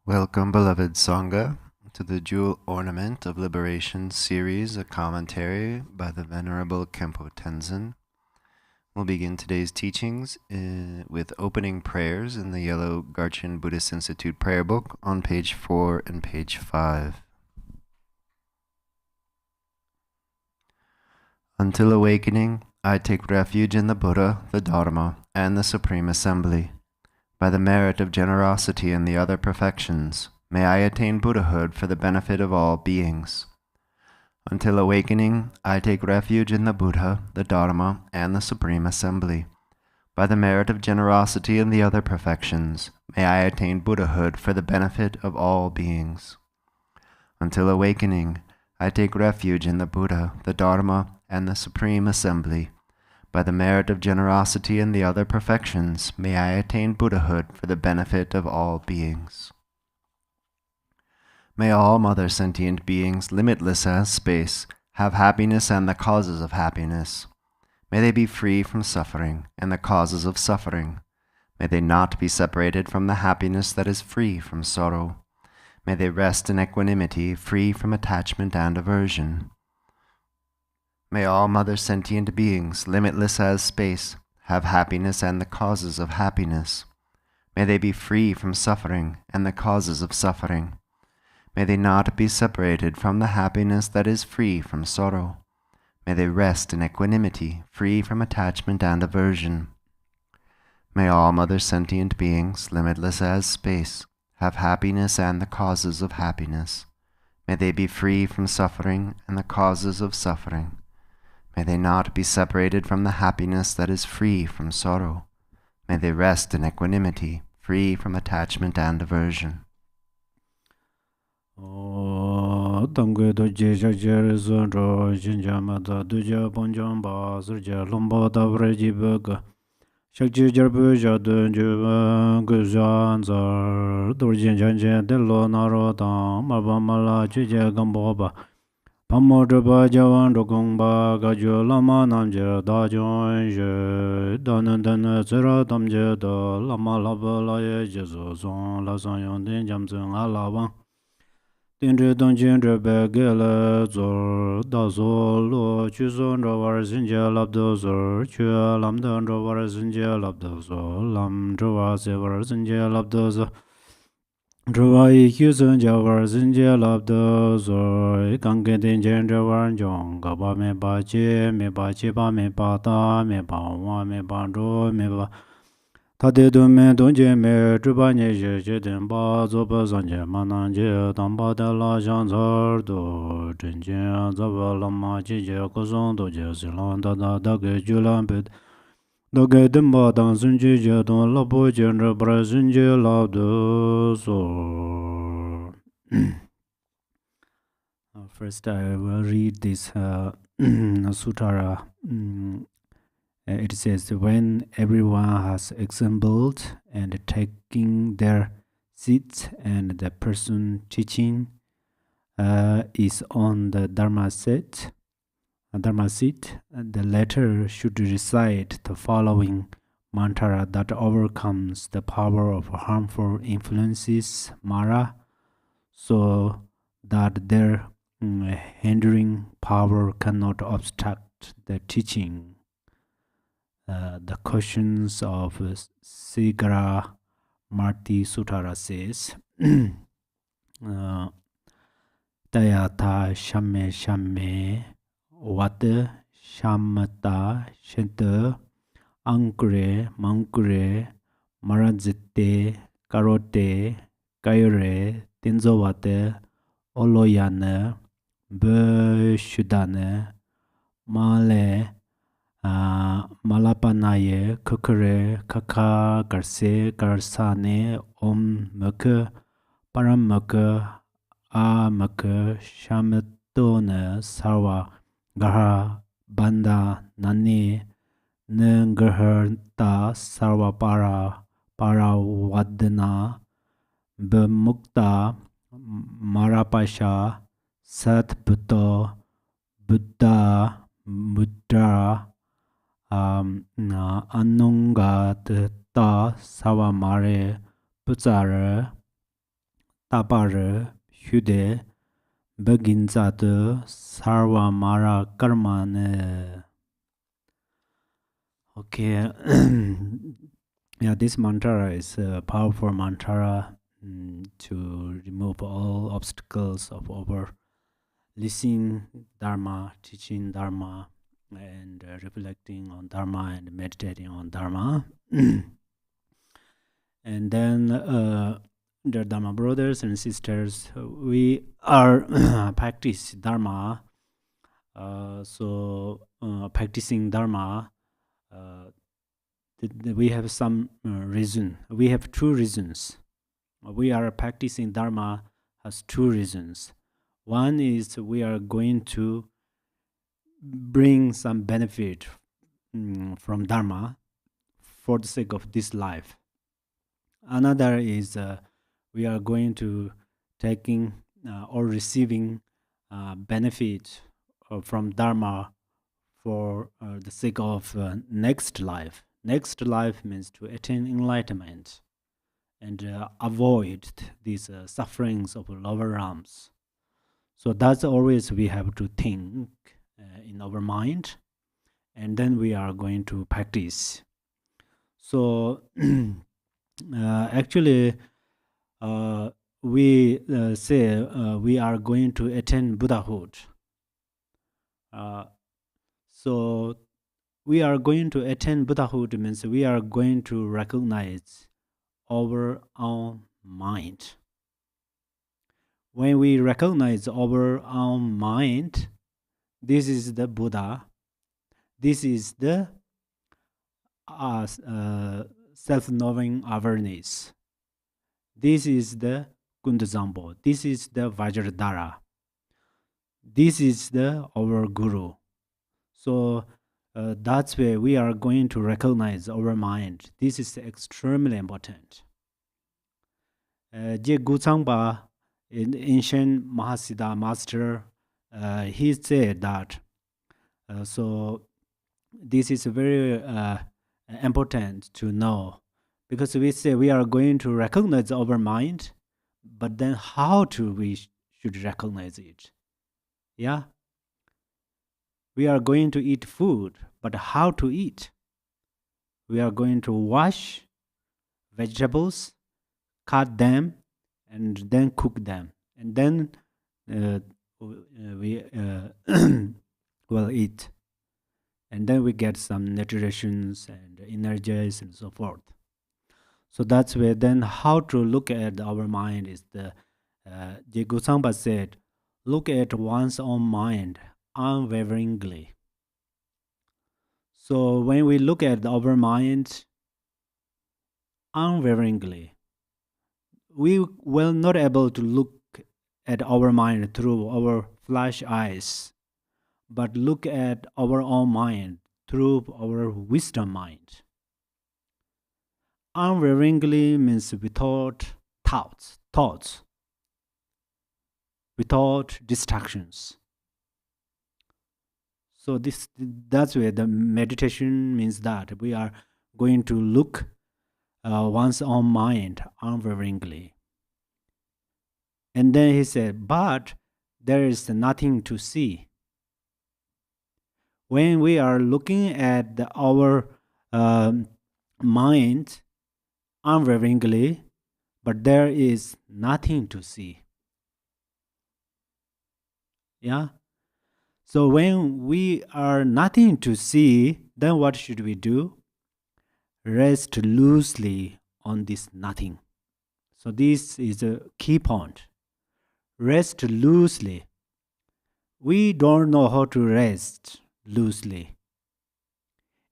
Welcome, beloved Sangha, to the Jewel Ornament of Liberation series, a commentary by the Venerable Khenpo Tenzin. We'll begin today's teachings with opening prayers in the yellow Garchin Buddhist Institute prayer book on page 4 and page 5. Until awakening, I take refuge in the Buddha, the Dharma, and the Supreme Assembly. By the merit of generosity and the other perfections, may I attain Buddhahood for the benefit of all beings. Until awakening, I take refuge in the Buddha, the Dharma, and the Supreme Assembly. By the merit of generosity and the other perfections, may I attain Buddhahood for the benefit of all beings. Until awakening, I take refuge in the Buddha, the Dharma, and the Supreme Assembly. By the merit of generosity and the other perfections, may I attain Buddhahood for the benefit of all beings. May all mother sentient beings, limitless as space, have happiness and the causes of happiness. May they be free from suffering and the causes of suffering. May they not be separated from the happiness that is free from sorrow. May they rest in equanimity, free from attachment and aversion. May all mother sentient beings, limitless as space, have happiness and the causes of happiness. May they be free from suffering and the causes of suffering. May they not be separated from the happiness that is free from sorrow. May they rest in equanimity, free from attachment and aversion. May all mother sentient beings, limitless as space, have happiness and the causes of happiness. May they be free from suffering and the causes of suffering. May they not be separated from the happiness that is free from sorrow. May they rest in equanimity, free from attachment and aversion. Pamodra Javan Rokongba Gajo Lama Namja Dajon Je Danan Zera Tamja Da Lama Laba Laya Jezo Zon La Sanyon Den Jamzung Alawan Dindre Donjin Rebe Gele Zor Dazo Lo Chuzon Rawar Zinja Labdo Zor Chua Lamdan Rawar Zinja Labdo Zor Lam Drawa Sevar Zinja Labdo Zor Drawai Huzon Jawar Zinja Labdo Zor Kangen Dinjen Jawar Jong Gaba Me Ba Che Me Ba Che Ba Me Ba Ta Me Ba Wa Me Ba Ro Me Ba Ta De Do Me Don Je Me Zhuba Nye Je Je Den Ba Zo Ba Zan Je Ma Nan Je Dam Ba Da La Zhan Zar Do Zhen Je Za Ba La Ma Je Je Ko Zon Do Je Si Lan Da Da Da Ge Ju Lan Be Doge Dimba Dan Zunji Je Don La Bo Je Nra Bra Zunji La Do So. First, I will read this sutara. It says, when everyone has assembled and taking their seats, and the person teaching is on the Dharma seat, the latter should recite the following mantra that overcomes the power of harmful influences, Mara, so that their hindering power cannot obstruct the teaching. The questions of Sigara Marti Sutara says, Tayata Shame Shame Wate Shamata Shente Ankure Mankure Marazite Karote Kayure Tinzowate Oloyane Beshudane Male Malapanaye Kukure Kaka Garse Garsane Om Meke Parameke Ameke Shametone Sarwa Gaha Banda Nani Nengaherta Sarva Parawadana Bemukta Marapasha Satputo Buddha Mudra Anunga Ta Savamare Putzare tabare hyude beginzade sarva mara karmane. Okay. Yeah, this mantra is a powerful mantra to remove all obstacles of our listening Dharma, teaching Dharma, and reflecting on Dharma and meditating on Dharma. And then, dear Dharma brothers and sisters, we are practice Dharma. Practicing Dharma, we have some reason. We have two reasons. We are practicing Dharma has two reasons. One is we are going to bring some benefit from Dharma for the sake of this life. Another is we are going to taking or receiving benefit from Dharma for the sake of next life. Next life means to attain enlightenment and avoid these sufferings of lower realms. So that's always we have to think in our mind, and then we are going to practice. So actually, we say we are going to attain Buddhahood. So we are going to attain Buddhahood means we are going to recognize our own mind. When we recognize our own mind, this is the Buddha. This is the self-knowing awareness. This is the Kundazambo. This is the Vajradhara. This is the our Guru. So that's where we are going to recognize our mind. This is extremely important. Je Gutsangpa, in ancient Mahasiddha master, he said that. So this is very important to know, because we say we are going to recognize our mind, but then how to we should recognize it? Yeah. We are going to eat food, but how to eat? We are going to wash vegetables, cut them, and then cook them. And then we will eat. And then we get some nutritions and energies and so forth. So that's where then how to look at our mind is the Je Gusangpa said, look at one's own mind unwaveringly. So when we look at our mind unwaveringly, we will not able to look at our mind through our flesh eyes, but look at our own mind through our wisdom mind. Unwaveringly means without thoughts, without distractions. So that's where the meditation means that we are going to look one's own mind unwaveringly. And then he said, but there is nothing to see. When we are looking at our mind unwaveringly, but there is nothing to see. Yeah. So when we are nothing to see, then what should we do? Rest loosely on this nothing. So this is a key point. Rest loosely. We don't know how to rest loosely.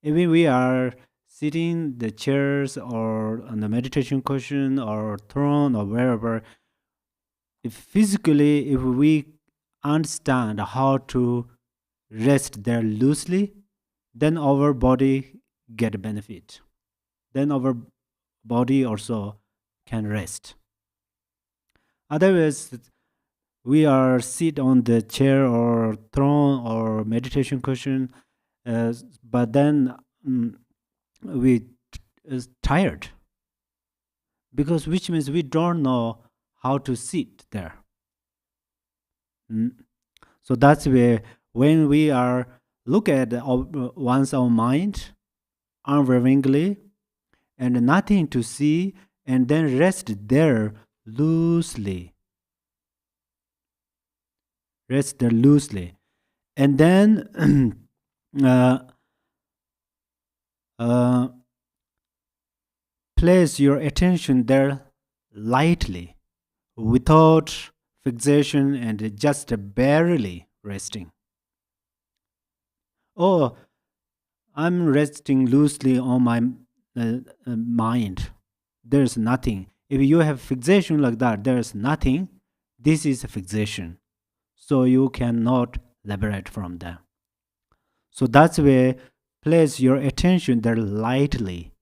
Even we are sitting in the chairs or on the meditation cushion or throne or wherever, if we understand how to rest there loosely, then our body get benefit. Then our body also can rest. Otherwise, we are sit on the chair or throne or meditation cushion, but then we is tired, because which means we don't know how to sit there. So that's where when we are look at one's own mind unwaveringly and nothing to see, and then rest there loosely. Rest there loosely. And then place your attention there lightly, without fixation and just barely resting. Oh, I'm resting loosely on my mind. There's nothing. If you have fixation like that, there's nothing. This is a fixation. So you cannot liberate from that. So that's where place your attention there lightly,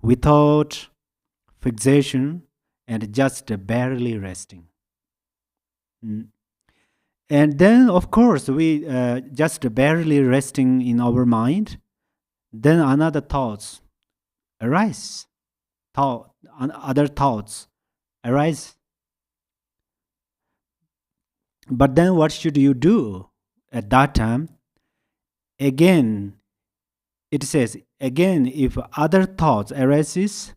without fixation and just barely resting. And then, of course, we just barely resting in our mind. Then another thoughts arise. Other thoughts arise. But then what should you do at that time? Again, it says, again, if other thoughts arises,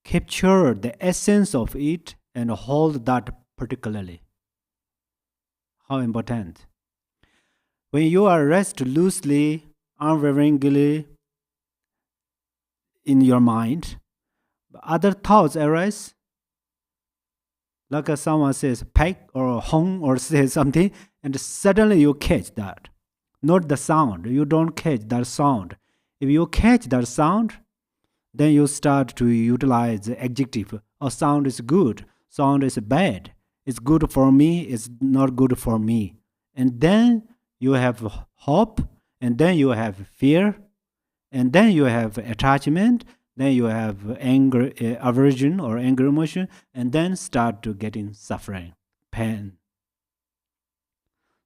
capture the essence of it and hold that particularly. How important. When you are rest loosely, unwaveringly in your mind, other thoughts arise, like someone says peck or hong or says something, and suddenly you catch that. Not the sound. You don't catch that sound. If you catch that sound, then you start to utilize the adjective. Oh, sound is good. Sound is bad. It's good for me. It's not good for me. And then you have hope, and then you have fear, and then you have attachment, then you have anger, aversion or anger emotion, and then start to getting suffering, pain.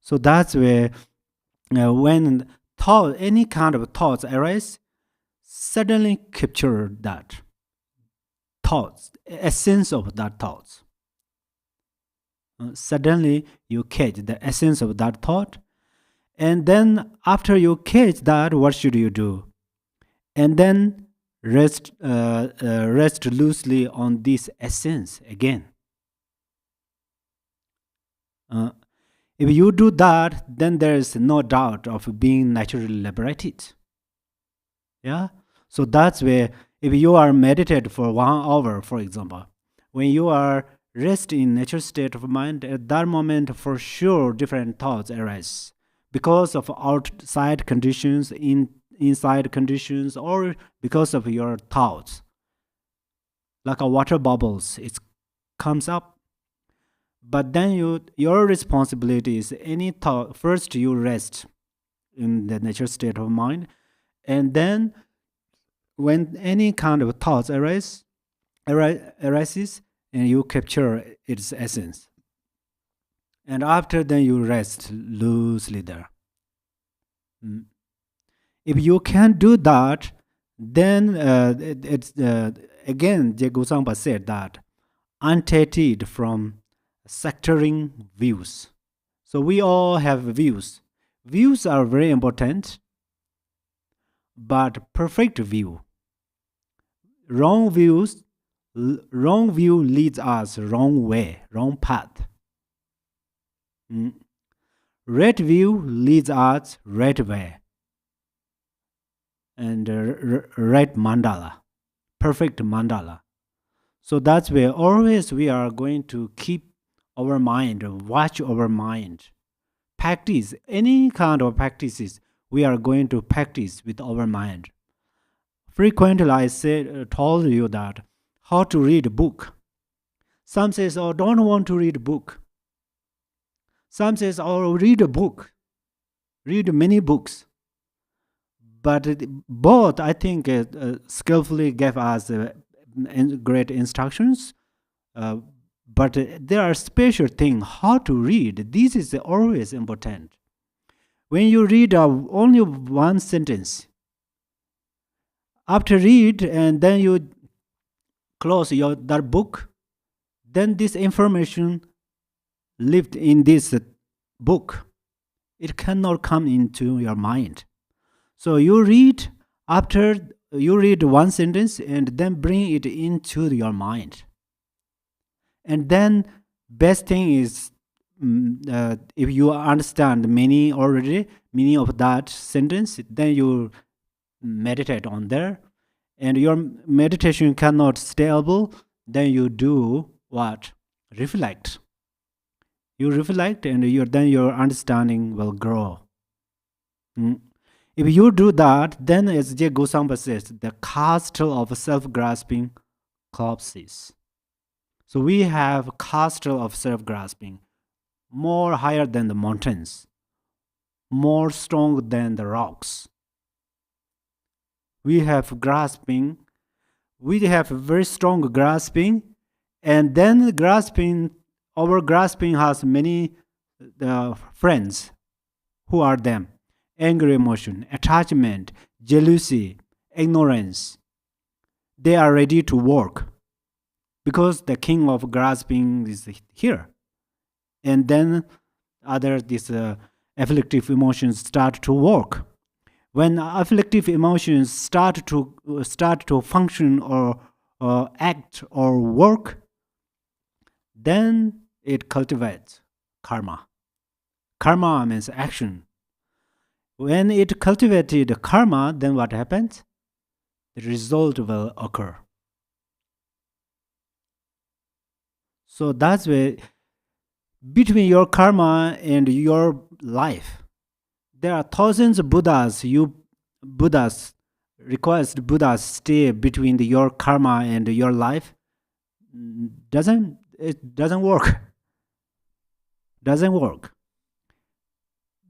So that's where when any kind of thoughts arise, suddenly capture that thoughts, essence of that thoughts. Suddenly you catch the essence of that thought, and then after you catch that, what should you do? And then rest loosely on this essence again. If you do that, then there is no doubt of being naturally liberated. Yeah. So that's where if you are meditate for 1 hour, for example, when you are rest in natural state of mind, at that moment for sure different thoughts arise because of outside conditions, inside conditions, or because of your thoughts. Like a water bubbles, it comes up. But then your responsibility is any thought. First, you rest in the natural state of mind, and then when any kind of thoughts arises, and you capture its essence. And after then you rest loosely there. If you can't do that, then it's again, Jegusangpa said that untethered from sectoring views. So we all have views. Views are very important, but perfect view. Wrong view leads us wrong way, wrong path. Right view leads us right way. And right mandala, perfect mandala. So that's where always we are going to keep our mind, watch our mind, practice any kind of practices we are going to practice with our mind. Frequently I told you that how to read a book. Some says, oh, don't want to read a book. Some says, oh, read a book. Read many books. But both, I think, skillfully gave us great instructions. But there are special things how to read. This is always important. When you read only one sentence, after read and then you close that book, then this information lived in this book, it cannot come into your mind. So you read, after you read one sentence and then bring it into your mind. And then best thing is, if you understand meaning of that sentence, then you meditate on there. And your meditation cannot stable, then you do what? Reflect. You reflect, and then your understanding will grow. If you do that, then as J. Gosamba says, the castle of self-grasping collapses. So we have castle of self-grasping, more higher than the mountains, more strong than the rocks. We have grasping, we have very strong grasping, and then our grasping has many friends. Who are them? Anger emotion, attachment, jealousy, ignorance. They are ready to work because the king of grasping is here. And then these afflictive emotions start to work. When afflictive emotions start to function or act or work, then it cultivates karma. Karma means action. When it cultivated karma, then what happens? The result will occur. So that's why between your karma and your life, there are thousands of Buddhas. Buddhas stay between your karma and your life. It doesn't work. Doesn't work.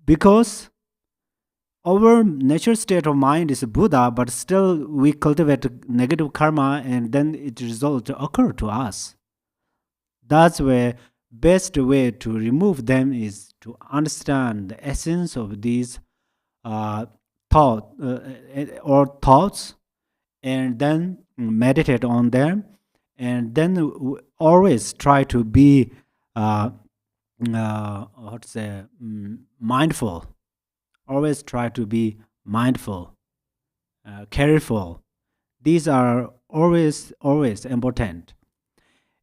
Because our natural state of mind is Buddha, but still we cultivate negative karma, and then it results occur to us. That's where best way to remove them is to understand the essence of these thoughts, and then meditate on them, and then always try to be mindful. Always try to be mindful, careful. These are always important.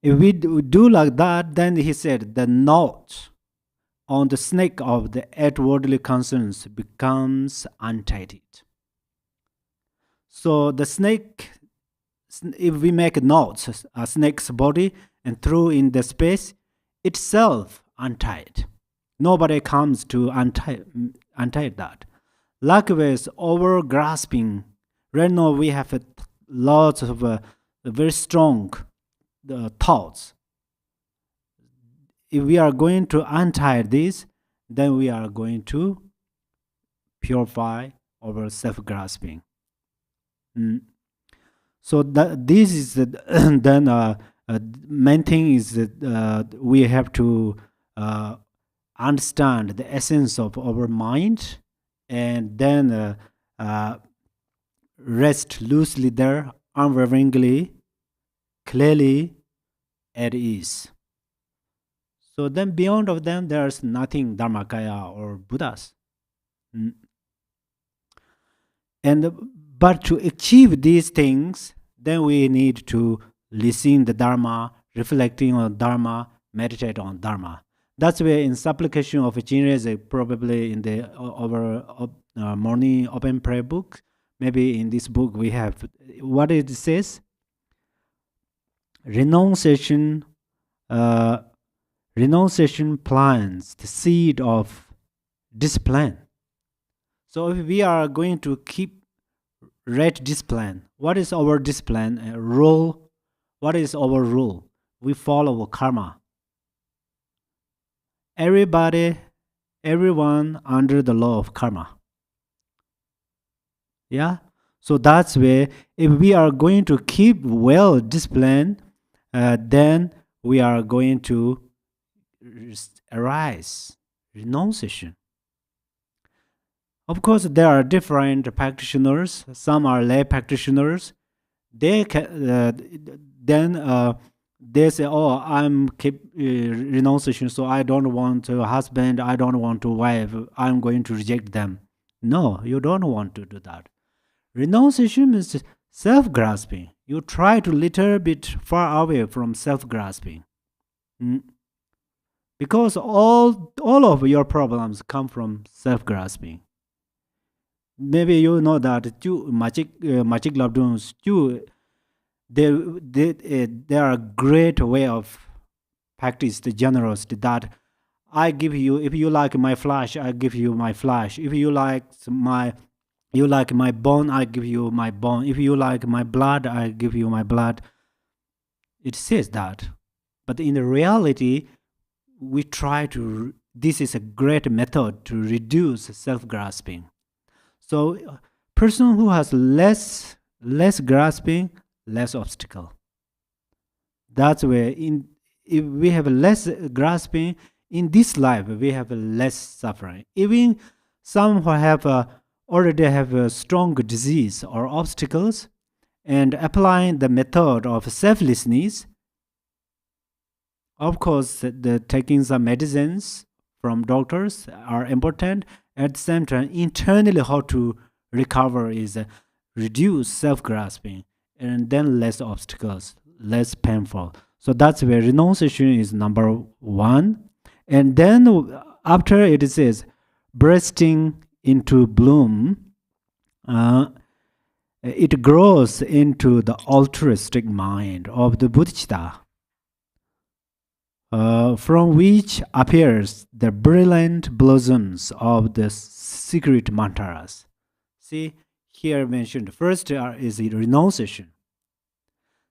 If we do like that, then he said the knot on the snake of the eight worldly concerns becomes untied. So the snake, if we make knots, a snake's body, and throw in the space, itself untied. Nobody comes to untie that. Likewise, over grasping. Right now we have lots of very strong thoughts. If we are going to untie this, then we are going to purify our self-grasping. So this is then main thing is that we have to understand the essence of our mind, and then rest loosely there, unwaveringly, clearly at ease. So then beyond of them, there's nothing Dharmakaya or Buddhas. But to achieve these things, then we need to listen the Dharma, reflecting on Dharma, meditate on Dharma. That's where in supplication of Jinrei, probably in our morning open prayer book, maybe in this book we have what it says: renunciation plants the seed of discipline. So if we are going to keep right discipline, what is our discipline? Rule. What is our rule? We follow karma. Everyone under the law of karma. Yeah. So that's where if we are going to keep well disciplined, then we are going to arise renunciation. Of course, there are different practitioners. Some are lay practitioners. They can, then they say, "Oh, I'm keep renunciation, so I don't want a husband, I don't want a wife, I'm going to reject them." No, you don't want to do that. Renunciation is self-grasping. You try to little bit far away from self-grasping. Mm. Because all of your problems come from self-grasping. Maybe you know that magic labdoons, they are a great way of practice the generosity that I give you. If you like my flesh, I give you my flesh. If you like my bone, I give you my bone. If you like my blood, I give you my blood. It says that. But in reality, we try to, this is a great method to reduce self-grasping. So person who has less grasping, less obstacle. That's where if we have less grasping in this life, we have less suffering. Even some who have already have a strong disease or obstacles, and applying the method of selflessness, of course, the taking some medicines from doctors are important. At the same time, internally, how to recover is reduce self-grasping, and then less obstacles, less painful. So that's where renunciation is number one. And then after it says bursting into bloom, it grows into the altruistic mind of the bodhicitta, from which appears the brilliant blossoms of the secret mantras. See, here mentioned first is renunciation.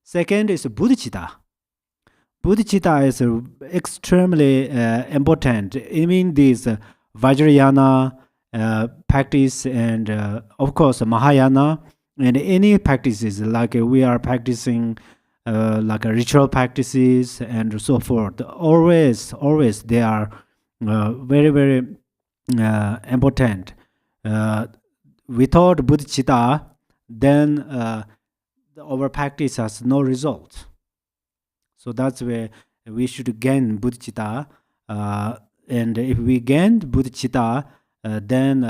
Second is bodhicitta. Bodhicitta is extremely important. I mean, this Vajrayana practice, and of course Mahayana, and any practices like we are practicing like ritual practices and so forth. Always they are very important. Without bodhicitta, then our practice has no result. So that's where we should gain bodhicitta. And if we gain bodhicitta, then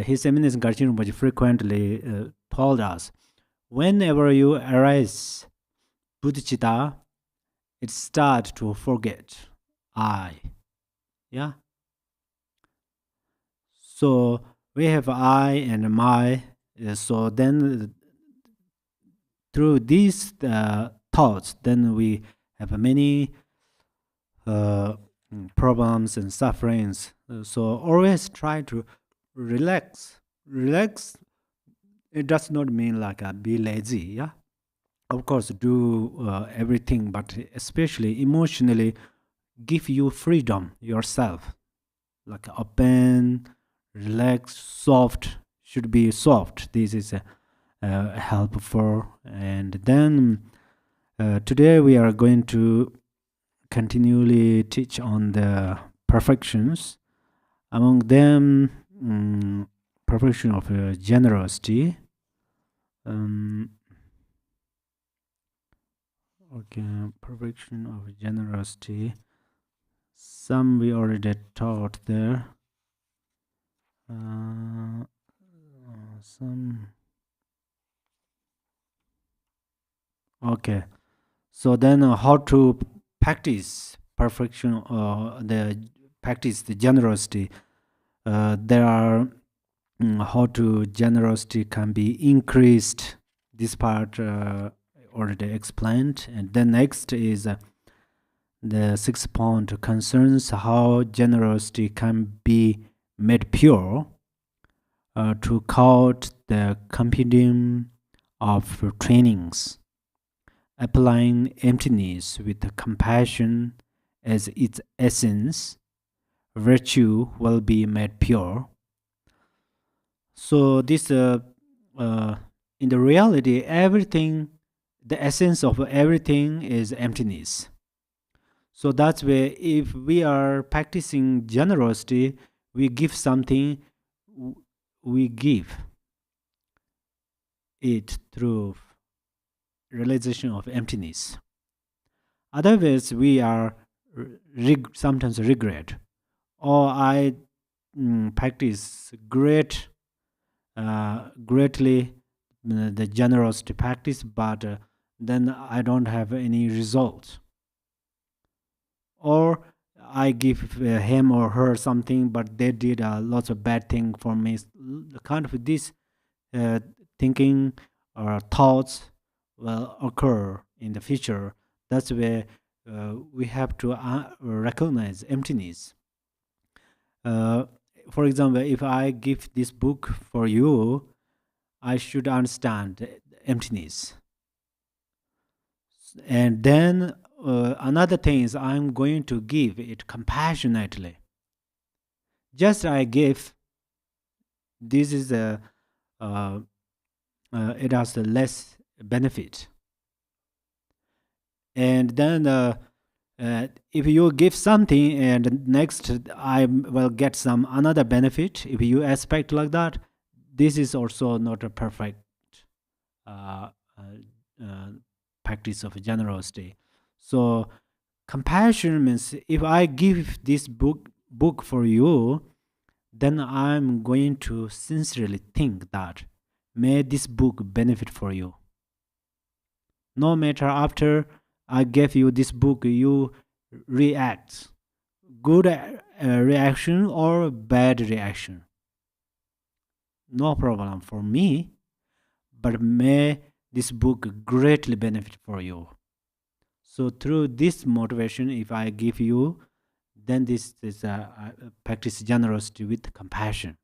His Eminence Garchin Rinpoche frequently told us, whenever you arise bodhicitta, it starts to forget I. Yeah. So we have I and my. So then through these thoughts, then we have many problems and sufferings. So always try to relax. Relax, it does not mean like be lazy. Yeah. Of course, do everything, but especially emotionally, give you freedom yourself. Like open, relax, soft, should be soft. This is helpful. And then today we are going to continually teach on the perfections. Among them, perfection of generosity. Okay, perfection of generosity. Some we already taught there. Some. Okay. So then how to practice perfection, practice the generosity. There are how to generosity can be increased. This part already explained. And then next is the sixth point concerns how generosity can be made pure to count the compendium of trainings. Applying emptiness with compassion as its essence, virtue will be made pure. So this, in the reality, everything, the essence of everything is emptiness. So that's where if we are practicing generosity, we give something, we give it through realization of emptiness. Otherwise, we are sometimes regret. Or I practice greatly the generosity practice, but then I don't have any result. Or I give him or her something, but they did lots of bad thing for me. Kind of this thinking or thoughts will occur in the future. That's where we have to recognize emptiness. For example, if I give this book for you, I should understand emptiness. And then another thing is I'm going to give it compassionately. Just I give, this is it has a less benefit. And then if you give something and next I will get some another benefit, if you expect like that, this is also not a perfect practice of generosity. So compassion means if I give this book for you, then I'm going to sincerely think that may this book benefit for you. No matter after I gave you this book, you react, good reaction or bad reaction, no problem for me, but may this book greatly benefit for you. So through this motivation, if I give you, then this is practice generosity with compassion.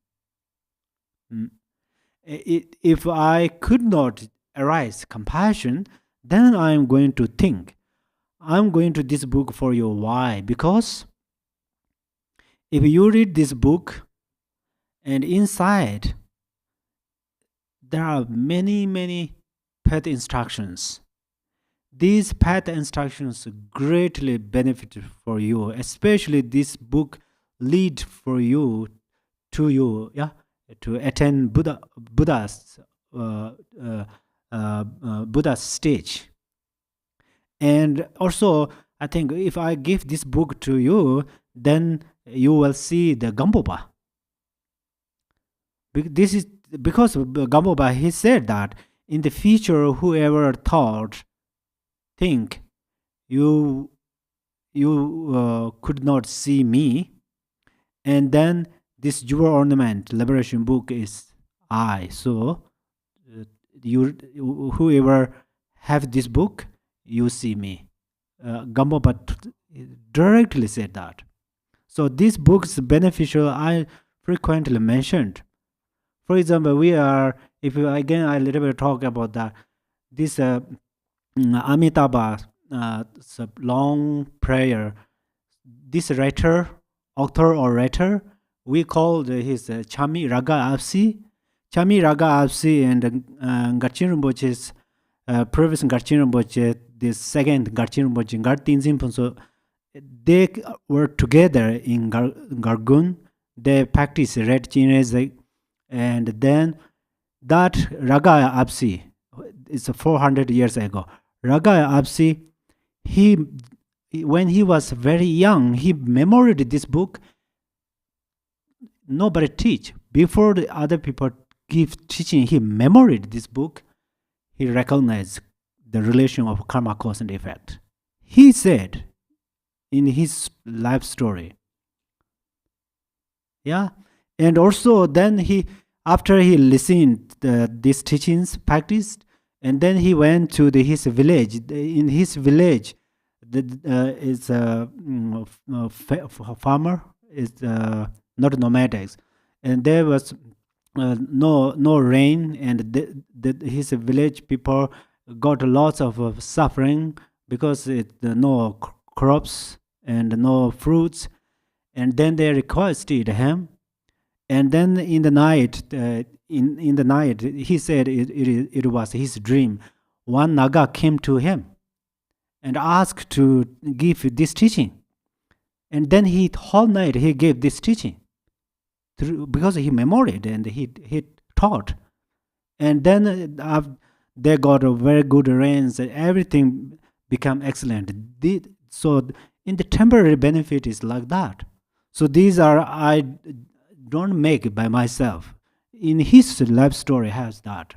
If I could not arise compassion, then I am going to think, I'm going to this book for you. Why? Because if you read this book and inside there are many path instructions. These path instructions greatly benefit for you, especially this book lead for you to attain Buddha's stage. And also, I think if I give this book to you, then you will see the Gampopa. This is because Gampopa, he said that in the future, whoever think you could not see me, and then this jewel ornament liberation book is I. So whoever have this book, you see me. Gampopa directly said that. So this book is beneficial. I frequently mentioned. For example, if I little bit talk about that. This Amitabha, long prayer. This author or writer, we call his Chami Raga Apsi. Chami Raga Apsi and Garchin Rinpoche's previous Garchin Rinpoche, this second Garchin Rinpoche, Tenzin Punso, they were together in Gargun. They practiced red Chinese, and then that Raga Apsi, it's 400 years ago. Raga Apsi, when he was very young, he memorized this book. Nobody teach. Before the other people give teaching, he memorized this book. He recognized the relation of karma, cause, and effect. He said in his life story. Yeah. And also then after he listened these teachings, practiced, and then he went to his village. In his village, is a farmer, is not nomadics, and there was no rain, and his village people got lots of suffering because no crops and no fruits, and then they requested him, and then in the night, he said it was his dream. One Naga came to him and asked to give this teaching, and then whole night he gave this teaching because he memorized and he taught. And then they got a very good rains, and everything become excellent. So in the temporary benefit is like that. So these are I don't make it by myself. In his life story has that.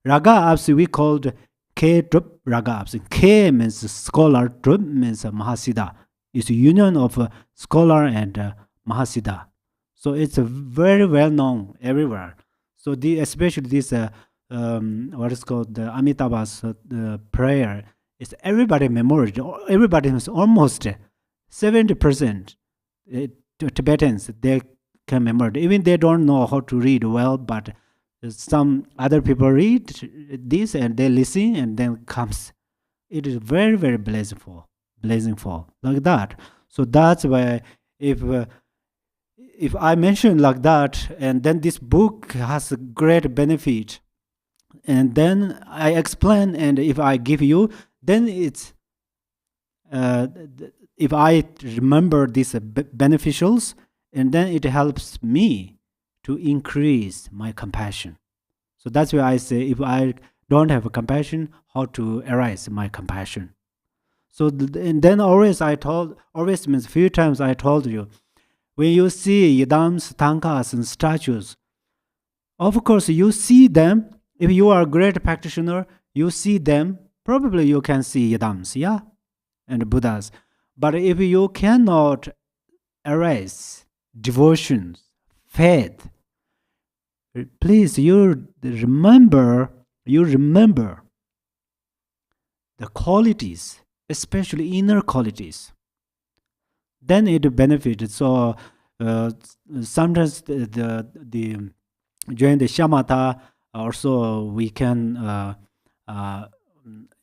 Raga apps we called K Drup Raga apps. K means scholar, Drup means Mahasiddha. It's a union of scholar and Mahasiddha. So it's very well known everywhere. So especially this what is called the Amitabha's prayer is everybody memorized. Everybody is almost 70%. Tibetans they can memorize. Even they don't know how to read well, but some other people read this and they listen and then comes. It is very very blissful like that. So that's why if I mention like that, and then this book has a great benefit, and then I explain, and if I give you, then it's if I remember these beneficials, and then it helps me to increase my compassion. So that's why I say if I don't have a compassion, how to arise my compassion. So and then always means few times I told you, when you see yidams, tankas, and statues, of course you see them. If you are a great practitioner, you see them. Probably you can see yidams, yeah, and Buddhas. But if you cannot arise devotion, faith, please you remember the qualities, especially inner qualities. Then it benefits. So sometimes the during the shamatha also we can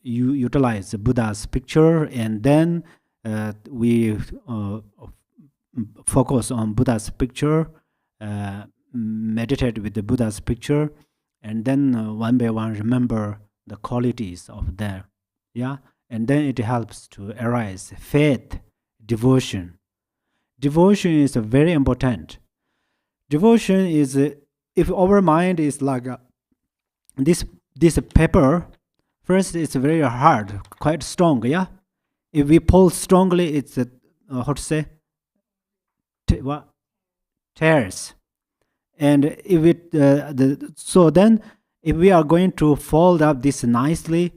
utilize the Buddha's picture, and then we focus on Buddha's picture, meditate with the Buddha's picture, and then one by one remember the qualities of there, yeah, and then it helps to arise faith, devotion. Devotion is very important. Devotion is if our mind is like this paper. First, it's very hard, quite strong, yeah. If we pull strongly, it's how to say tears. And if it so then if we are going to fold up this nicely,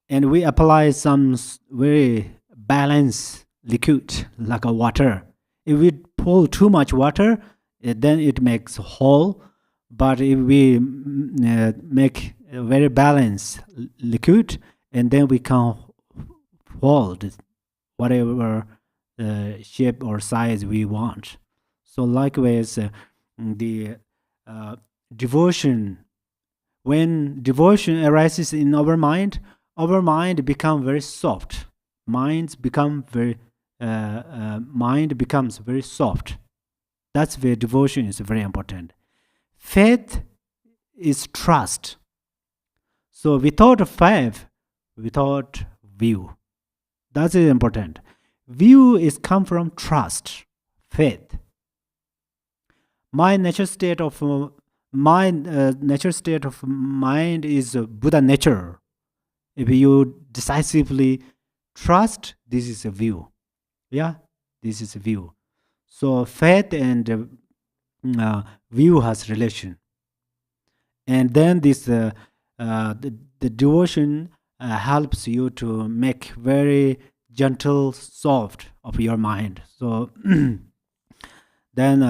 and we apply some very balanced liquid like a water, if we pull too much water, then it makes hole. But if we make a very balanced liquid, and then we can fold whatever shape or size we want. So likewise, the devotion, when devotion arises in our mind becomes very soft. Mind becomes very soft. That's where devotion is very important. Faith is trust. So without faith, without view, that's important. View is come from trust, faith. My natural state of mind is Buddha nature. If you decisively trust, this is a view. Yeah, this is a view. So faith and view has relation, and then this the devotion helps you to make very gentle, soft of your mind. So then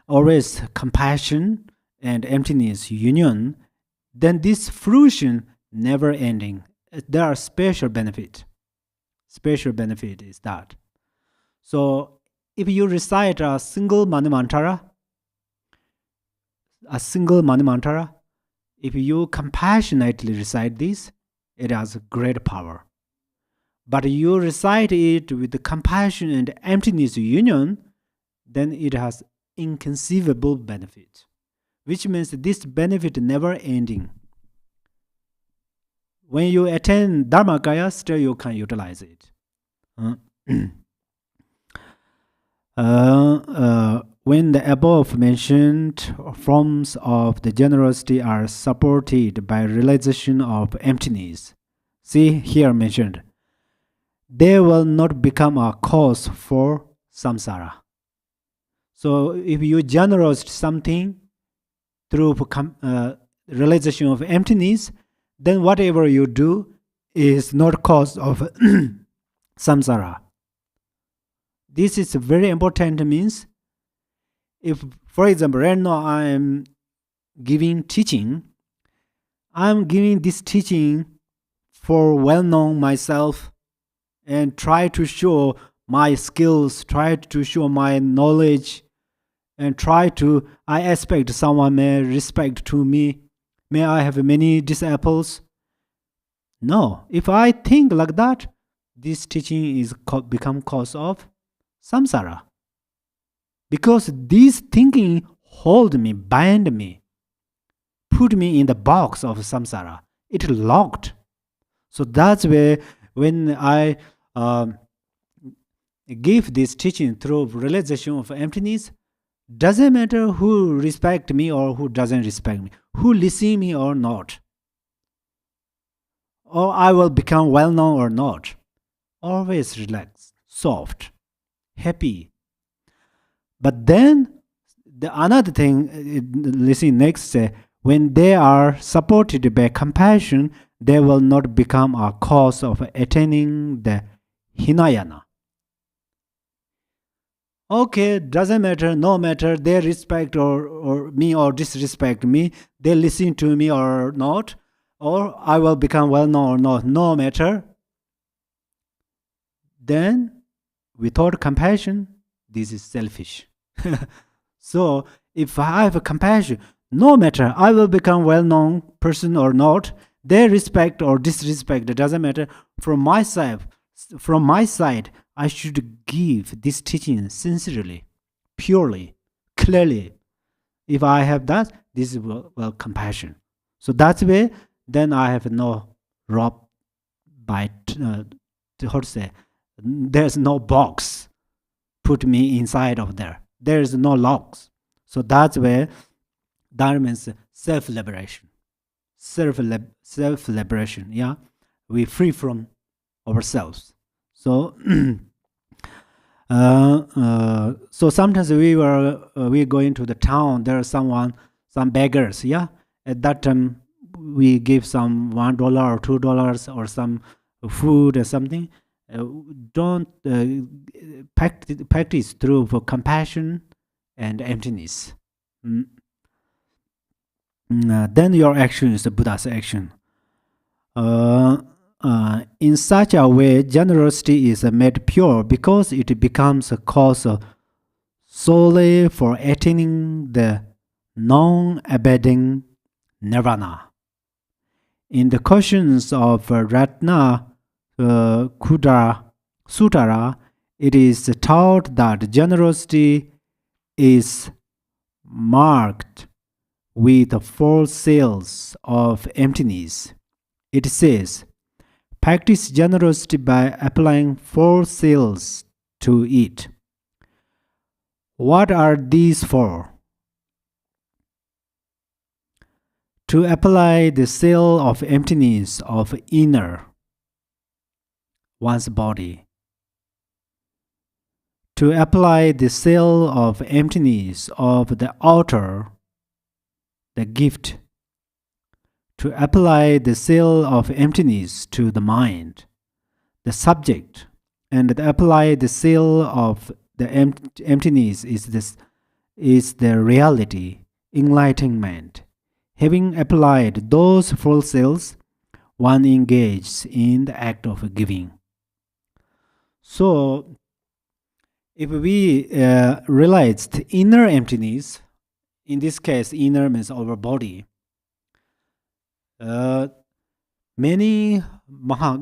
always compassion and emptiness union. Then this fruition never ending. There are special benefit. Special benefit is that. So if you recite a single mantra, if you compassionately recite this, it has great power. But you recite it with the compassion and emptiness union, then it has inconceivable benefit, which means this benefit never ending. When you attend Dharmakaya, still you can utilize it. when the above mentioned forms of the generosity are supported by realization of emptiness, see here mentioned, they will not become a cause for samsara. So if you generous something through realization of emptiness, then whatever you do is not cause of samsara. This is very important. Means, if, for example, right now I am giving teaching, I am giving this teaching for well-known myself and try to show my skills, try to show my knowledge, and I expect someone may respect to me, may I have many disciples. No, if I think like that, this teaching is become cause of samsara. Because this thinking hold me, bind me, put me in the box of samsara. It locked. So that's where when I give this teaching through realization of emptiness, doesn't matter who respect me or who doesn't respect me, who listen me or not, or I will become well known or not. Always relaxed, soft, happy. But then the another thing, listen next, when they are supported by compassion, they will not become a cause of attaining the Hinayana. Okay, doesn't matter, no matter they respect or me or disrespect me, they listen to me or not, or I will become well known or not, no matter. Then, without compassion, this is selfish. So, if I have a compassion, no matter I will become well-known person or not, they respect or disrespect, it doesn't matter. From my side, I should give this teaching sincerely, purely, clearly. If I have that, this is well compassion. So that's way. Then I have no rope by how to say. There's no box put me inside of there. There is no locks. So that's where Dharma means self-liberation. Self-liberation, yeah. We free from ourselves. So, so sometimes we go into the town. There are some beggars, yeah. At that time, we give some $1 or $2 or some food or something. Don't practice through for compassion and emptiness. Then your action is the Buddha's action. In such a way, generosity is made pure because it becomes a cause solely for attaining the non-abating nirvana. In the questions of Ratna Kudra Sutara, it is taught that generosity is marked with 4 seals of emptiness. It says, practice generosity by applying 4 seals to it. What are these 4? To apply the seal of emptiness of inner, one's body. To apply the seal of emptiness of the outer, the gift. To apply the seal of emptiness to the mind, the subject, and to apply the seal of the emptiness is the reality, enlightenment. Having applied those 4 seals, one engages in the act of giving. So, if we realize the inner emptiness, in this case, inner means our body. Many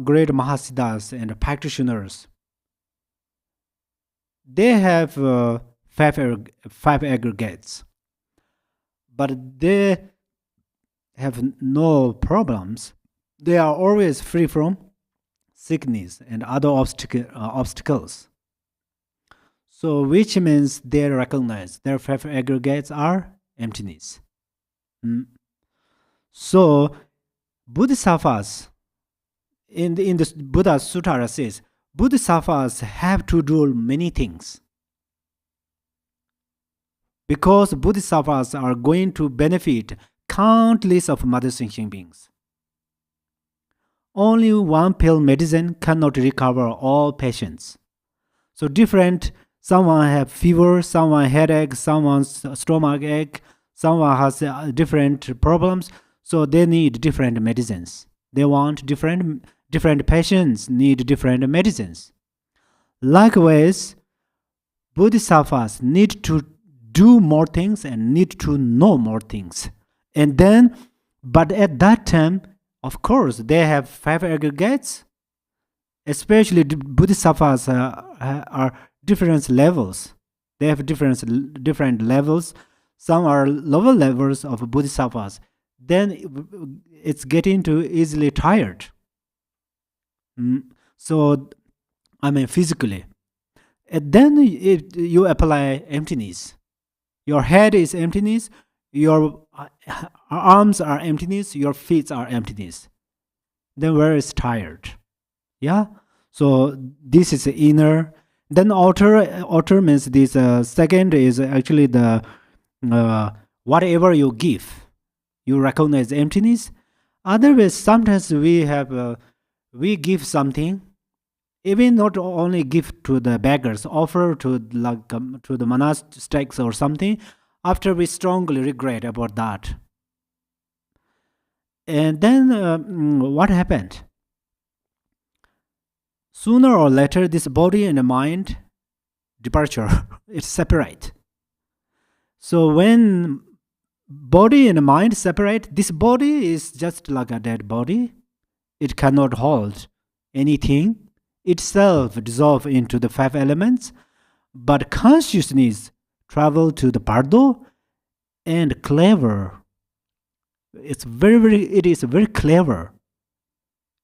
great Mahasiddhas and practitioners, they have 5 aggregates, but they have no problems. They are always free from sickness and other obstacles. So which means they recognize their five aggregates are emptiness. So Bodhisattvas in the Buddha Sutara says Bodhisattvas have to do many things because Bodhisattvas are going to benefit countless of mother sentient beings. Only one pill medicine cannot recover all patients. So different, someone have fever, someone headache, someone's stomach ache, someone has different problems. So they need different medicines. They want different patients need different medicines. Likewise, Bodhisattvas need to do more things and need to know more things. And then, but at that time, of course, they have five aggregates. Especially Bodhisattvas are different levels. They have different levels. Some are lower levels of Bodhisattvas. Then it's getting too easily tired. So, I mean, physically. And then you apply emptiness. Your head is emptiness. Your arms are emptiness. Your feet are emptiness. Then where is tired? Yeah. So this is the inner. Then outer means this. Second is actually the whatever you give, you recognize emptiness. Otherwise, sometimes we give something, even not only give to the beggars, offer to to the monastics or something. After we strongly regret about that, and then what happened? Sooner or later, this body and the mind departure, it's separate. So when body and mind separate, this body is just like a dead body. It cannot hold anything. Itself dissolve into the five elements. But consciousness travel to the bardo and clever. It is very clever.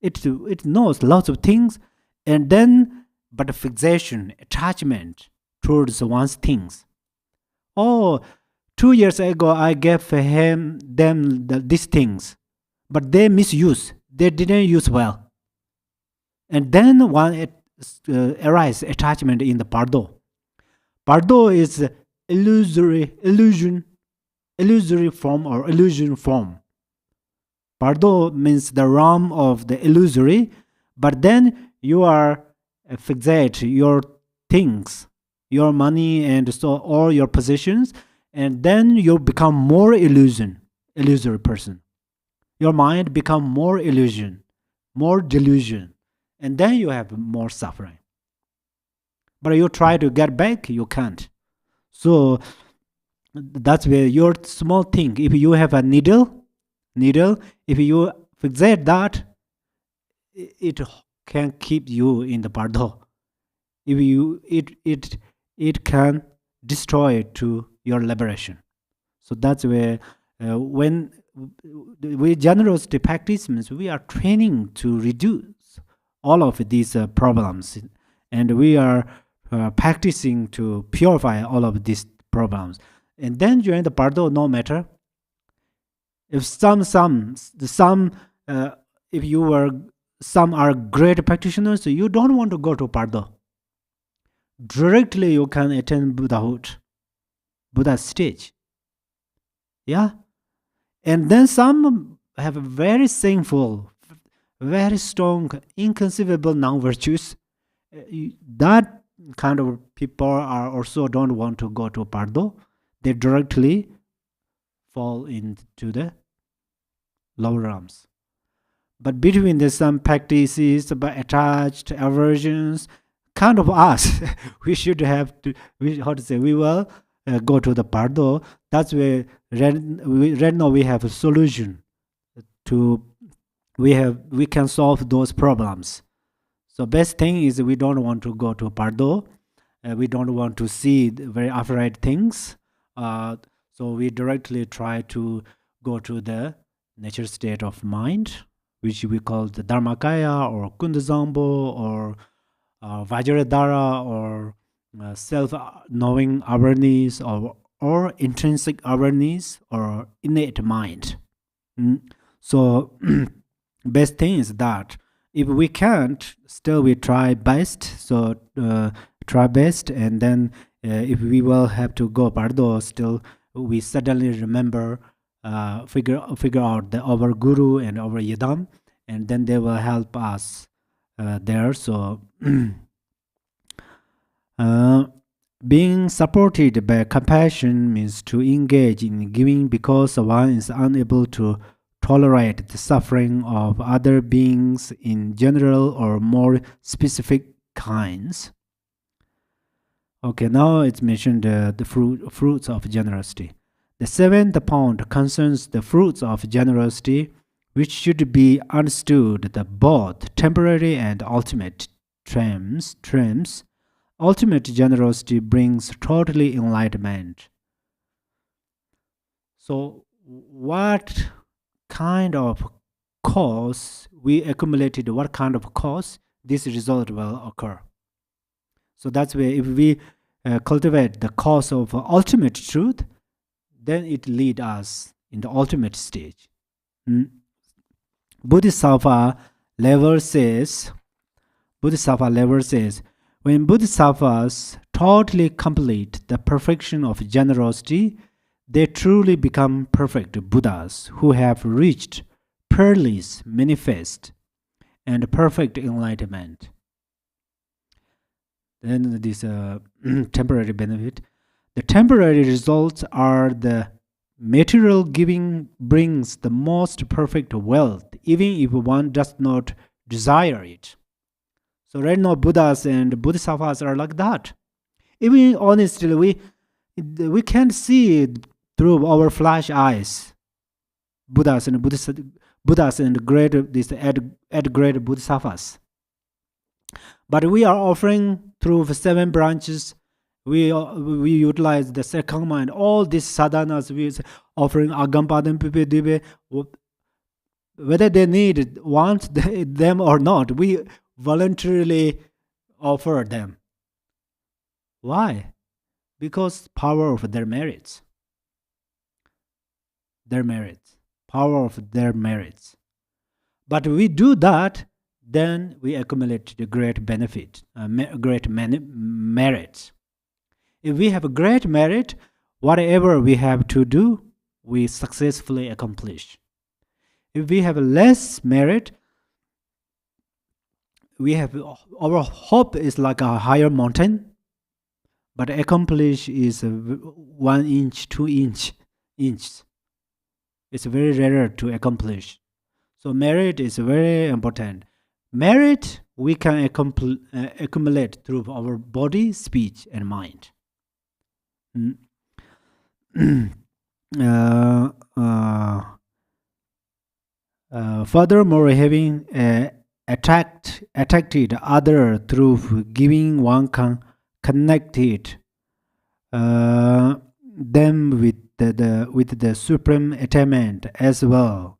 It knows lots of things. And then, but fixation, attachment towards one's things. Oh, 2 years ago I gave them these things, but they misuse. They didn't use well. And then one arise attachment in the bardo. Bardo is illusory form or illusion form. Bardo means the realm of the illusory, but then you are fixate your things, your money, and so all your possessions, and then you become more illusory person. Your mind become more illusion, more delusion, and then you have more suffering. But you try to get back, you can't. So that's where your small thing. If you have a needle, if you fixate that, it can keep you in the bardo. If you it can destroy to your liberation. So that's where when we generosity practice means we are training to reduce all of these problems, and we are practicing to purify all of these problems. And then during the bardo, no matter if if you were some are great practitioners, so you don't want to go to bardo. Directly you can attain Buddhahood, Buddha stage. Yeah. And then some have very sinful, very strong, inconceivable non-virtues. That kind of people are also don't want to go to bardo. They directly fall into the lower realms. But between the some practices about attached aversions, kind of us, we should have to. We will go to the bardo. That's where right now we have a solution to. We can solve those problems. So best thing is we don't want to go to bardo. We don't want to see the very upright things. So we directly try to go to the nature state of mind, which we call the Dharmakaya or Kundazambo or Vajradhara or self-knowing awareness, or intrinsic awareness, or innate mind. So best thing is that if we can't, still we try best. So try best, and then if we will have to go bardo, still we suddenly remember, figure out our guru and our yidam, and then they will help us there. So being supported by compassion means to engage in giving because one is unable to tolerate the suffering of other beings in general or more specific kinds. Okay, now it's mentioned the fruits of generosity. The seventh point concerns the fruits of generosity, which should be understood the both temporary and ultimate terms. Ultimate generosity brings totally enlightenment. So, what kind of cause we accumulated, what kind of cause this result will occur. So that's why if we cultivate the cause of ultimate truth, then it leads us in the ultimate stage. Bodhisattva level says, when bodhisattvas totally complete the perfection of generosity, they truly become perfect Buddhas who have reached peerless, manifest, and perfect enlightenment. Then this temporary benefit. The temporary results are the material giving brings the most perfect wealth, even if one does not desire it. So right now, Buddhas and Bodhisattvas are like that. Even honestly, we can't see through our flash eyes Buddhas and great great Bodhisattvas. But we are offering through the 7 branches. We utilize the Sekangma and all these sadhanas. We offering Agampadam Pipe Dibe. Whether they want them or not, we voluntarily offer them. Why? Because power of their merits. Power of their merits. But we do that, then we accumulate the great benefit, great merit. If we have a great merit, whatever we have to do, we successfully accomplish. If we have less merit, our hope is like a higher mountain, but accomplish is 1 inch, 2 inches. It's very rare to accomplish. So merit is very important. Merit we can accumulate through our body, speech, and mind. Furthermore, having attracted other through giving, one can connect them with the supreme attainment as well.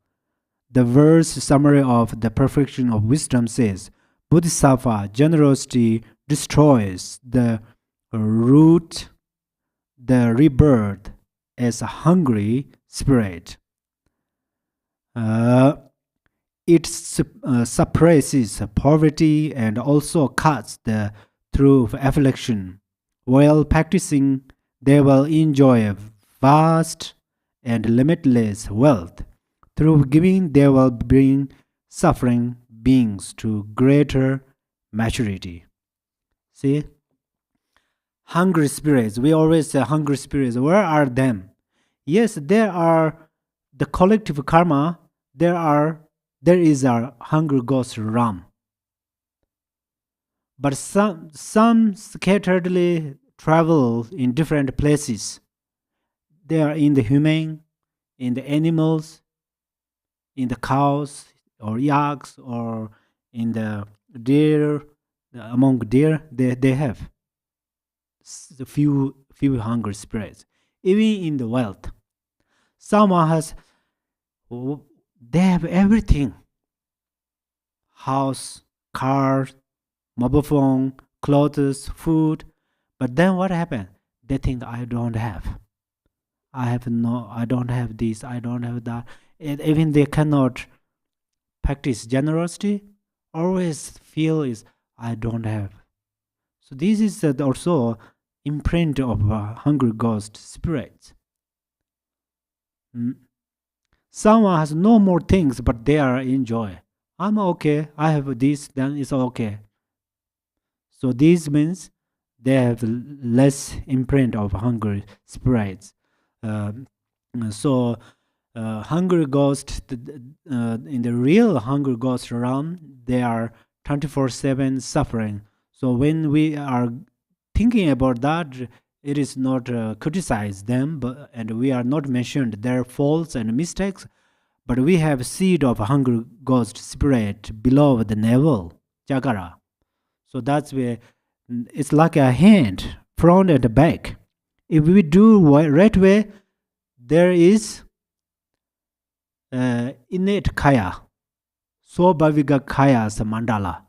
The verse summary of the perfection of wisdom says, Bodhisattva generosity destroys the root, the rebirth as a hungry spirit. It suppresses poverty and also cuts the through affliction. While practicing, they will enjoy a vast and limitless wealth. Through giving, they will bring suffering beings to greater maturity. See? Hungry spirits. We always say hungry spirits. Where are them? Yes, there are the collective karma. There is a hungry ghost Ram. But some scatteredly travel in different places. They are in the human, in the animals, in the cows or yaks, or in the deer. Among deer, they have a few hungry spirits. Even in the wealth, someone has. They have everything: house, car, mobile phone, clothes, food. But then what happened? They think I don't have. I don't have this, I don't have that. And even they cannot practice generosity, always feel is I don't have. So this is also imprint of hungry ghost spirit. Someone has no more things, but they are in joy. I'm okay, I have this, then it's okay. So this means they have less imprint of hungry spirits. So hungry ghost, in the real hungry ghost realm, they are 24/7 suffering. So when we are thinking about that, it is not criticize them, and we are not mentioned their faults and mistakes, but we have seed of hungry ghost spirit below the navel chakra. So that's where it's like a hand, front and back. If we do right way, there is innate kaya, Swabhavika kaya's mandala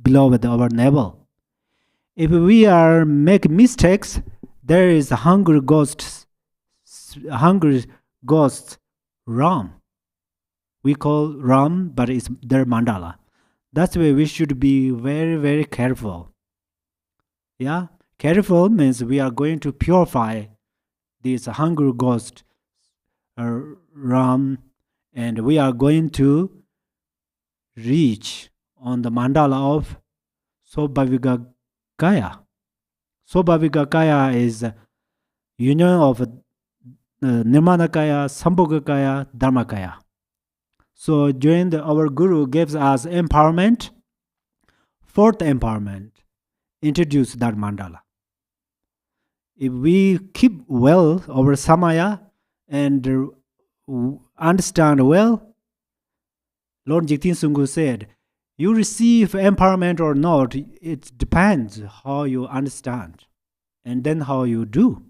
below our navel. If we are make mistakes, there is a hungry ghost Ram. We call Ram, but it's their mandala. That's why we should be very, very careful. Yeah, careful means we are going to purify this hungry ghost Ram, and we are going to reach on the mandala of Swabhavika Kaya. Swabhavika Kaya is union of Nirmana Kaya, Sambhoga Kaya, Dharma Kaya. So during our Guru gives us empowerment, fourth empowerment, introduce that mandala. If we keep well our samaya and understand well, Lord Jigten Sungu said, you receive empowerment or not, it depends how you understand and then how you do.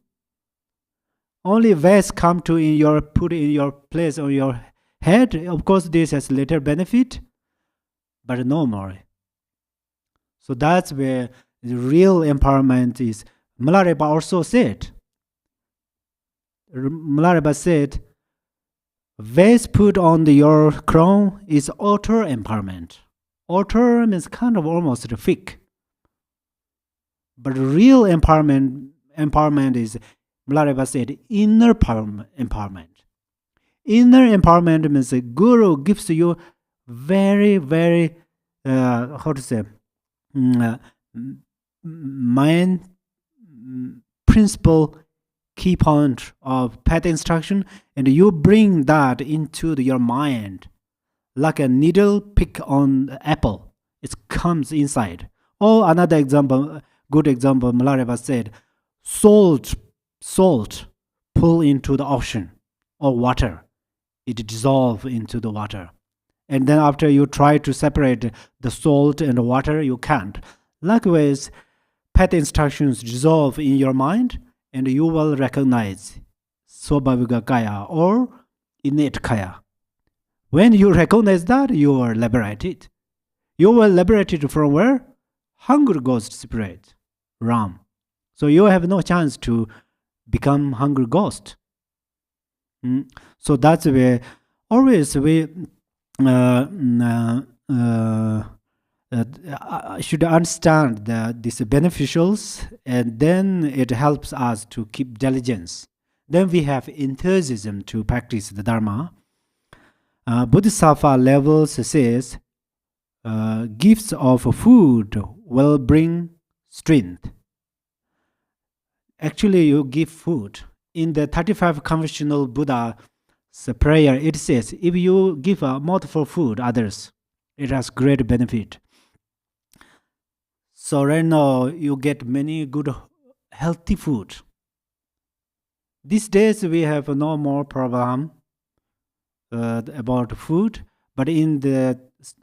Only Vows come to put in your place on your head. Of course, this has later benefit, but no more. So that's where the real empowerment is. Milarepa also said, Vows put on your crown is outer empowerment. Outer means kind of almost fake. But real empowerment is, Milarepa said, inner empowerment. Inner empowerment means a guru gives you very, very, mind principle key point of path instruction, and you bring that into your mind like a needle pick on the apple. It comes inside. Or another example, good example, Milarepa said, salt pull into the ocean or water. It dissolves into the water. And then after you try to separate the salt and the water, you can't. Likewise, path instructions dissolve in your mind, and you will recognize Swabhavika Kaya or innate Kaya. When you recognize that, you are liberated. You were liberated from where? Hungry ghost spirit, Ram. So you have no chance to become hungry ghost. So that's where always we should understand these beneficials, and then it helps us to keep diligence. Then we have enthusiasm to practice the Dharma. Bodhisattva levels says, gifts of food will bring strength. Actually, you give food. In the 35 conventional Buddha's prayer, it says, if you give a mouthful food others, it has great benefit. So right now, you get many good, healthy food. These days, we have no more problem about food, but in the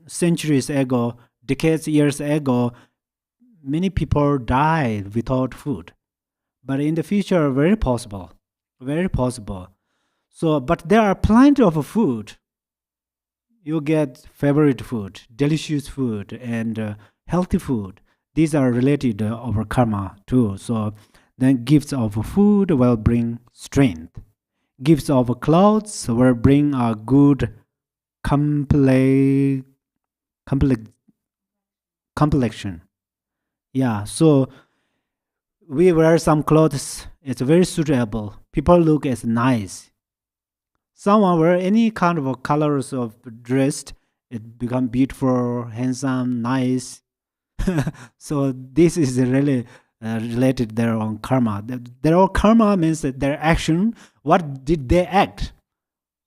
centuries ago, decades, years ago, many people died without food. But in the future, very possible. So, but there are plenty of food. You get favorite food, delicious food, and healthy food. These are related over karma too. So then gifts of food will bring strength. Gifts of clothes will bring a good complex complexion. Yeah, so we wear some clothes, it's very suitable. People look as nice. Someone wear any kind of colors of dress, it become beautiful, handsome, nice. So this is really related their own karma. Their own karma means that their action. What did they act?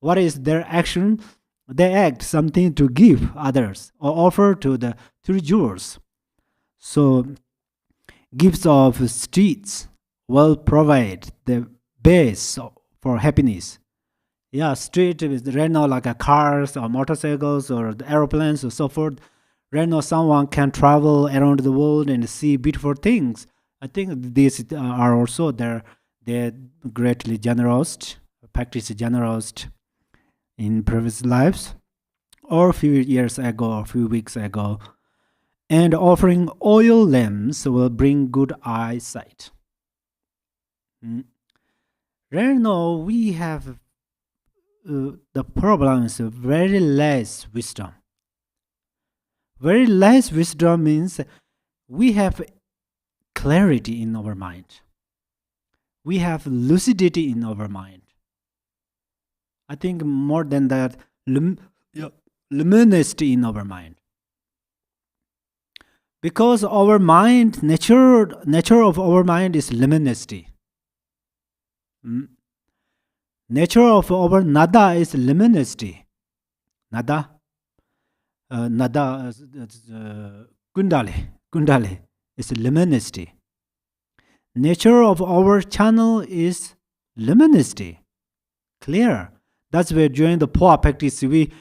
What is their action? They act something to give others or offer to the Jews. So gifts of streets will provide the base for happiness. Yeah, street is right now like a cars or motorcycles or the aeroplanes or so forth. Right now, someone can travel around the world and see beautiful things. I think these are also they're greatly generous, practice generous in previous lives or a few years ago or a few weeks ago. And offering oil lamps will bring good eyesight. Right now, we have the problem is very less wisdom. Very less wisdom means we have clarity in our mind. We have lucidity in our mind. I think more than that, luminosity in our mind. Because our mind, nature of our mind is luminosity. Nature of our nada is luminosity. Nada. Kundali is luminosity. Nature of our channel is luminosity, clear. That's where during the Poa practice we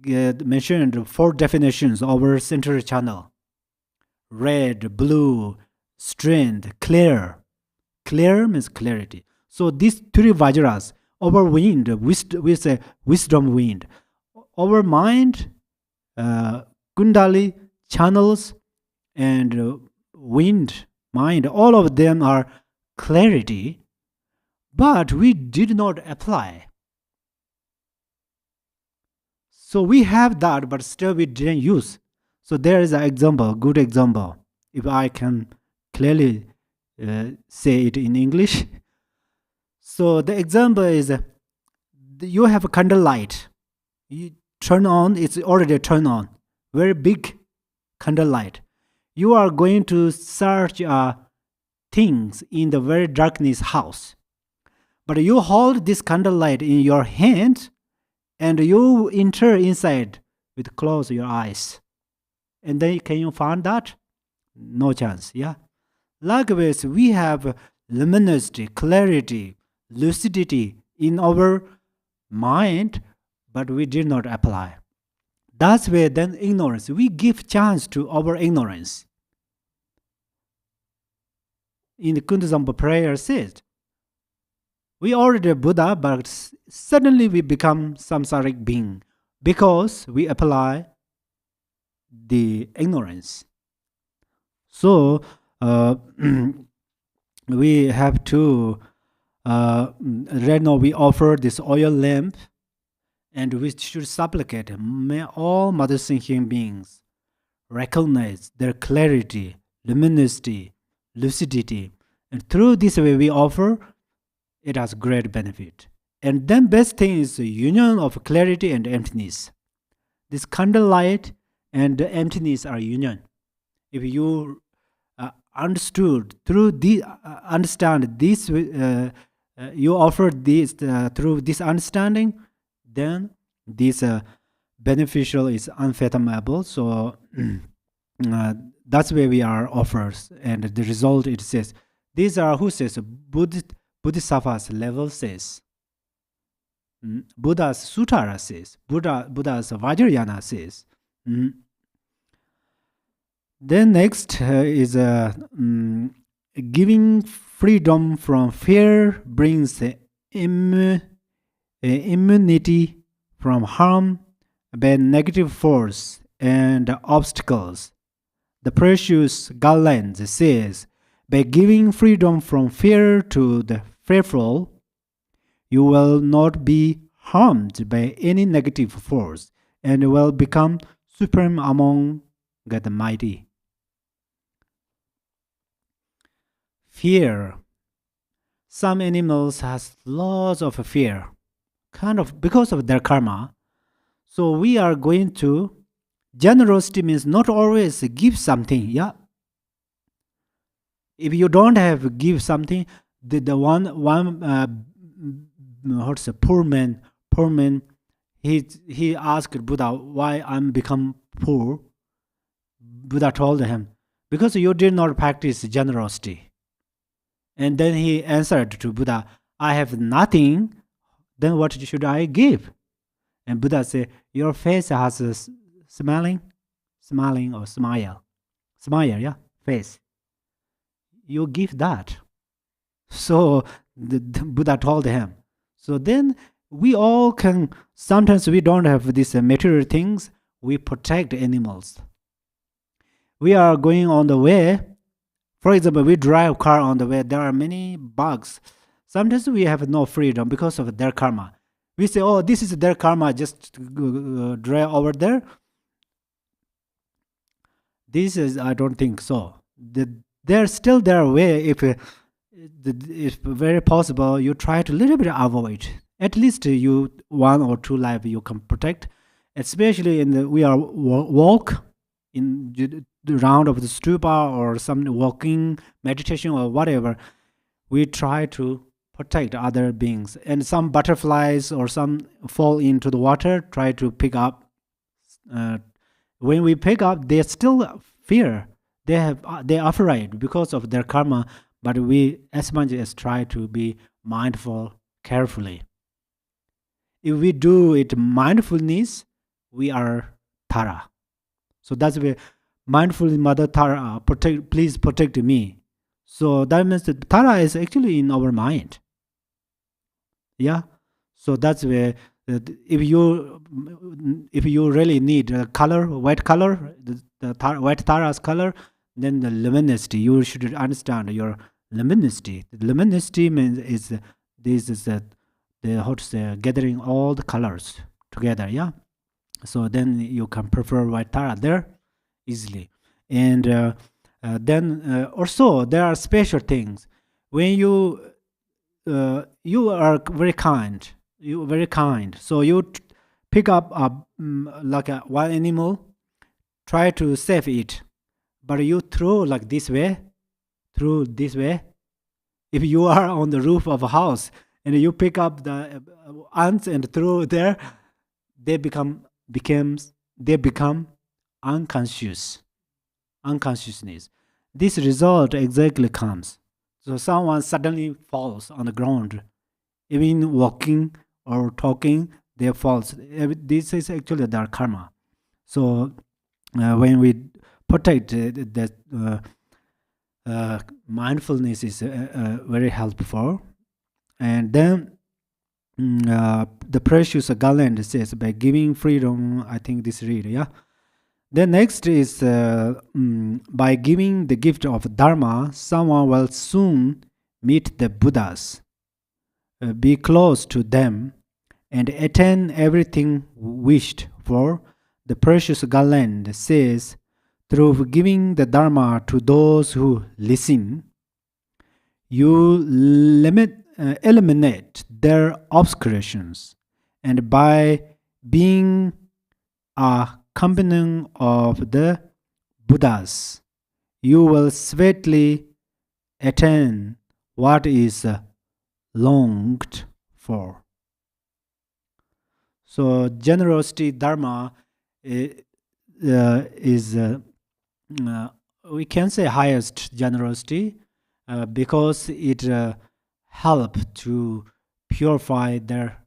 mentioned 4 definitions of our central channel: red, blue, strength, clear. Clear means clarity. So these 3 vajras, our wind, we say wisdom wind, our mind, kundali, channels, and wind, mind, all of them are clarity, but we did not apply. So we have that, but still we didn't use. So there is an example, good example. If I can clearly say it in English. So the example is you have a candle light. You turn on, it's already turned on. Very big candle light. You are going to search things in the very darkness house. But you hold this candle light in your hand and you enter inside with close your eyes. And then can you find that? No chance, yeah? Likewise, we have luminosity, clarity, lucidity in our mind, but we did not apply. That's where then ignorance, we give chance to our ignorance. In the Kunduzamba prayer says, we already Buddha, but suddenly we become samsaric being because we apply the ignorance. So we have to right now we offer this oil lamp, and we should supplicate, may all mother sentient beings recognize their clarity, luminosity, lucidity, and through this way we offer, it has great benefit. And then best thing is the union of clarity and emptiness. This candlelight and the emptiness are union. If you understood through the understand this, you offer this through this understanding, then this beneficial is unfathomable. So that's where we are offers, and the result it says these are who says Bodhisattva's level says. Buddha's Sutara says. Buddha's Vajrayana says. Then next is giving freedom from fear brings immunity from harm by negative force and obstacles. the precious garland says, by giving freedom from fear to the fearful, you will not be harmed by any negative force and will become supreme among the mighty. Fear. Some animals has lots of fear, kind of because of their karma. So we are going to, generosity means not always give something, yeah. If you don't have give something, the one what's a poor man, he asked Buddha why I'm become poor. Buddha told him, because you did not practice generosity. And then he answered to Buddha, I have nothing, then what should I give? And Buddha said, your face has a smiling or smile, yeah, face. You give that. So the Buddha told him. So then we all can, sometimes we don't have these material things, we protect animals. We are going on the way. For example, we drive car on the way. There are many bugs. Sometimes we have no freedom because of their karma. We say, oh, this is their karma, just drive over there. This is, I don't think so. They're still their way. If it's very possible, you try to little bit avoid. At least you 1 or 2 life you can protect. Especially we are walk in the round of the stupa or some walking meditation or whatever. We try to protect other beings, and some butterflies or some fall into the water, try to pick up. When we pick up, they still fear. They're afraid because of their karma. But we, as much as try to be mindful carefully. If we do it mindfulness, we are Tara. So that's where mindfulness, Mother Tara, please protect me. So that means that Tara is actually in our mind. Yeah. So that's where if you really need a color, white color, the white Tara's color, then the luminosity, you should understand your luminosity. The luminosity means this is how to say, gathering all the colors together. Yeah. So then you can prefer white Tara there easily. And then also there are special things. When you are very kind, so you pick up like one animal, try to save it, but you throw like this way. If you are on the roof of a house and you pick up the ants and throw there, they become unconsciousness. This result exactly comes. So someone suddenly falls on the ground, even walking or talking, they falls. This is actually their karma. So when we protect that mindfulness is very helpful. And then the precious garland says, by giving freedom, I think this read, yeah. Then next is by giving the gift of Dharma, someone will soon meet the Buddhas, be close to them, and attain everything wished for. The precious garland says, through giving the Dharma to those who listen, you eliminate their obscurations, and by being a companion of the Buddhas, you will swiftly attain what is longed for. So generosity Dharma is we can say highest generosity because it help to purify their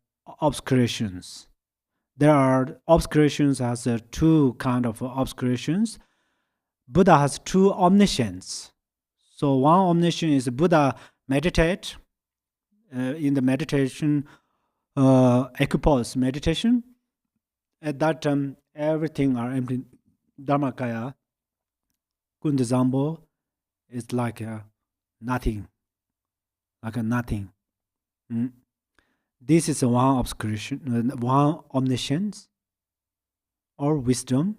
obscurations. There are obscurations as two kind of obscurations. Buddha has two omniscience. So one omniscience is Buddha meditate in the meditation, equipoise meditation. At that time, everything are empty, Dharmakaya. Kundazambo is like nothing, like a nothing. Mm. This is one obscuration, one omniscience or wisdom,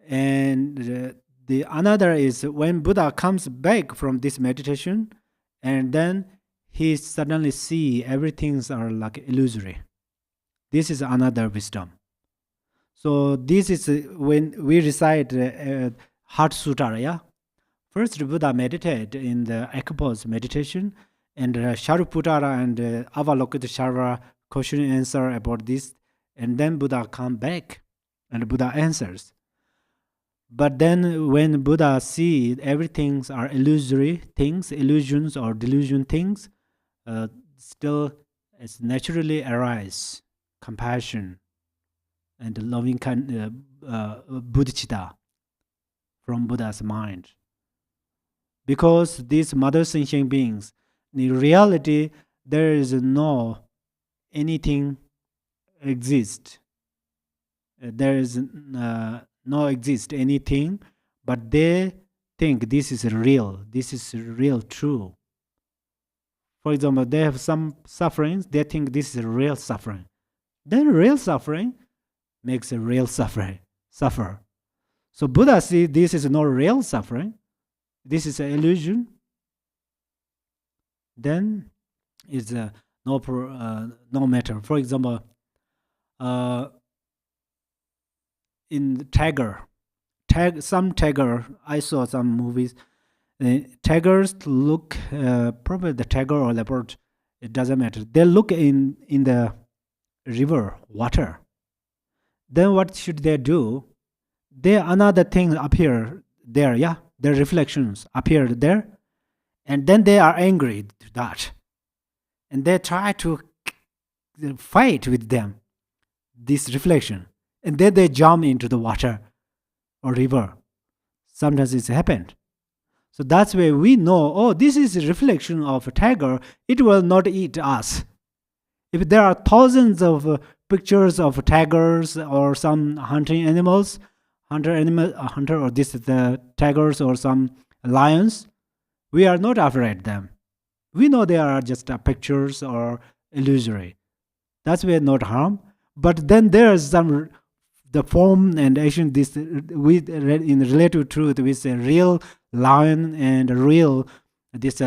and the another is when Buddha comes back from this meditation, and then he suddenly see everything's are like illusory. This is another wisdom. So this is when we recite Heart Sutta, yeah. First, Buddha meditated in the Ekapos meditation, and Sharuputara and Avalokiteshvara question answer about this, and then Buddha come back, and Buddha answers. But then when Buddha see everything are illusory things, illusions or delusion things, still it's naturally arise compassion and loving bodhicitta from Buddha's mind. Because these mother sentient beings, in reality, there is no anything exist. There is no exist anything, but they think this is real, true. For example, they have some sufferings, they think this is real suffering. Then real suffering makes a real suffer. So Buddha see this is not real suffering, this is an illusion. Then it's no matter. For example, in some tiger, I saw some movies. Tigers look probably the tiger or leopard. It doesn't matter. They look in the river water. Then what should they do? There another thing appear there. Yeah, their reflections appear there, and then they are angry to that, and they try to fight with them. This reflection, and then they jump into the water or river. Sometimes it's happened. So that's where we know, oh, this is a reflection of a tiger. It will not eat us. If there are thousands of pictures of tigers or some hunting animals, hunter or this is the tigers or some lions, we are not afraid of them. We know they are just pictures or illusory. That's where not harm. But then there is some the form and action. This with in relative truth with a real lion and real this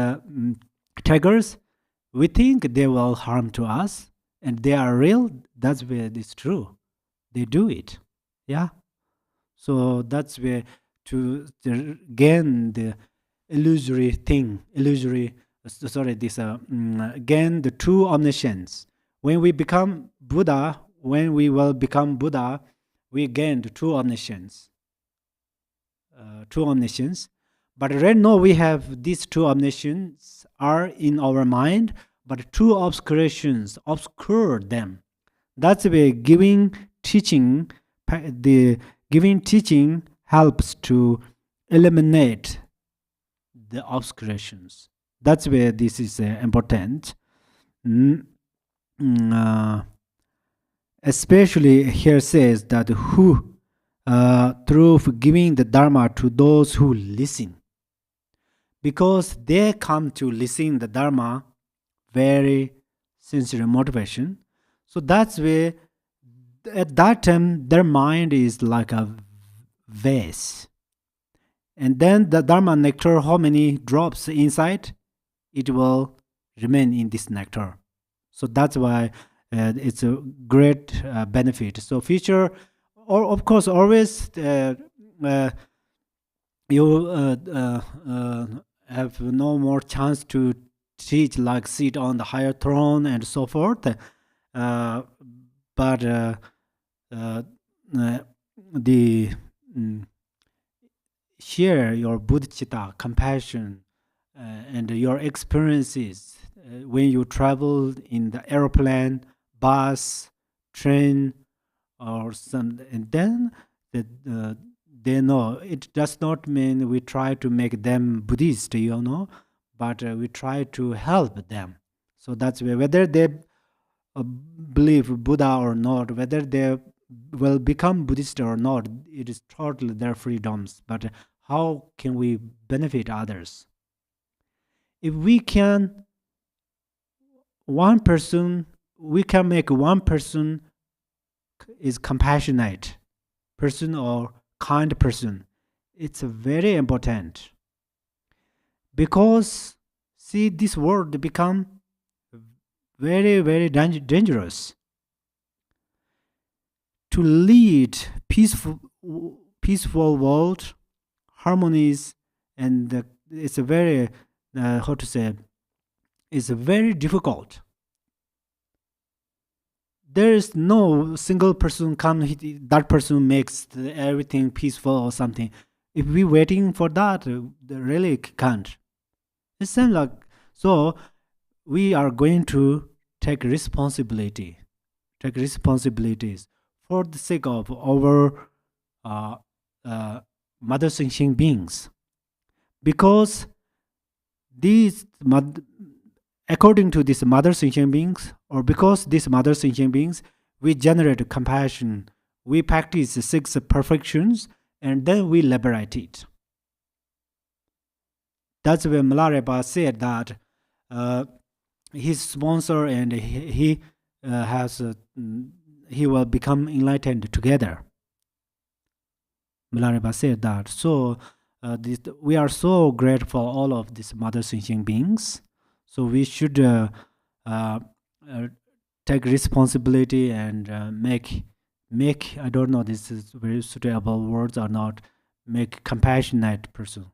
tigers. We think they will harm to us, and they are real. That's where it's true. They do it, yeah. So that's where to gain the illusory thing, gain the true omniscience. When we become Buddha, when we will become Buddha, we gain the true omniscience. But right now we have these two omniscience are in our mind, but two obscurations obscure them. That's why giving teaching helps to eliminate the obscurations. That's where this is important. Especially here says that who through giving the Dharma to those who listen, because they come to listen the Dharma very sincere motivation. So that's where at that time their mind is like a vase, and then the Dharma nectar, how many drops inside, it will remain in this nectar. So that's why it's a great benefit. So future, or of course always you have no more chance to teach like sit on the higher throne and so forth, but the share your bodhicitta, compassion, and your experiences when you travel in the airplane, bus, train, or some, and then they know it does not mean we try to make them Buddhist, but we try to help them. So that's whether they believe Buddha or not, whether they will become Buddhist or not, it is totally their freedoms. But how can we benefit others? If we can we can make one person is compassionate person or kind person. It's very important because see this world become very very dangerous. To lead peaceful world, harmonies, and it's a very how to say, it's very difficult. There is no single person come that person makes everything peaceful or something. If we waiting for that, they really can't. It seems like so we are going to take responsibilities for the sake of our uh, mother sentient beings, because these according to these mother sentient beings, or because these mother sentient beings, we generate compassion, we practice the six perfections, and then we liberate it. That's where Milarepa said that his sponsor and he has he will become enlightened together. Milarepa said that. So we are so grateful all of these mother sentient beings. So we should take responsibility and make I don't know this is very suitable words or not, make compassionate person.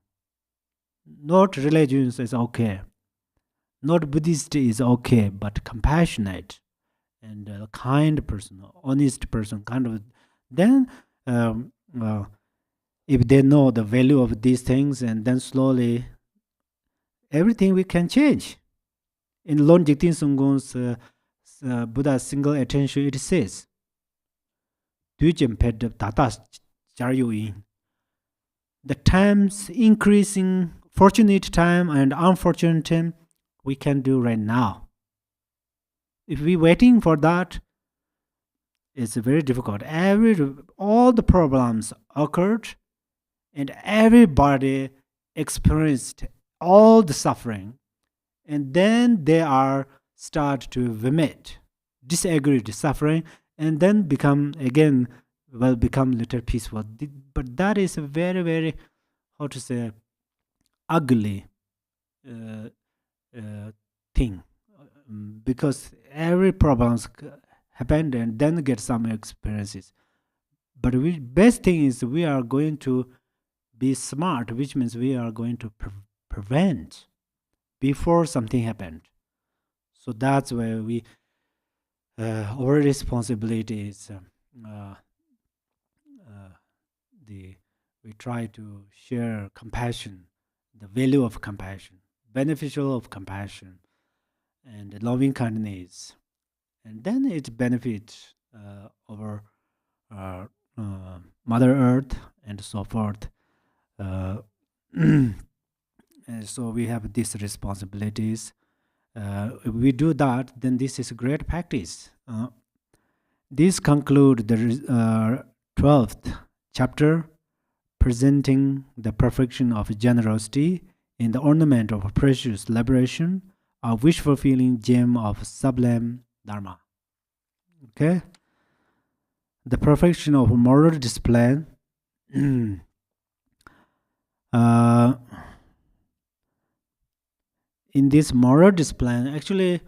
Not religions is okay, not Buddhist is okay, but compassionate and kind person, honest person, kind of. Then if they know the value of these things, and then slowly everything we can change. In Lon Jigten Sungung's Buddha's single attention, it says, the times increasing, fortunate time and unfortunate time, we can do right now. If we waiting for that, it's very difficult. All the problems occurred, and everybody experienced all the suffering, and then they are start to vomit, disagree the suffering, and then become little peaceful. But that is a very very, how to say, ugly thing, because every problems happen and then get some experiences. But best thing is we are going to be smart, which means we are going to prevent before something happened. So that's where our responsibility is. We try to share compassion, the value of compassion, beneficial of compassion, and loving kindness, and then it benefits our Mother Earth and so forth. And so we have these responsibilities. If we do that, then this is a great practice. This concludes the 12th chapter, presenting the perfection of generosity in the ornament of precious liberation, a wish-fulfilling gem of sublime Dharma. Okay? The perfection of moral discipline. In this moral discipline, actually,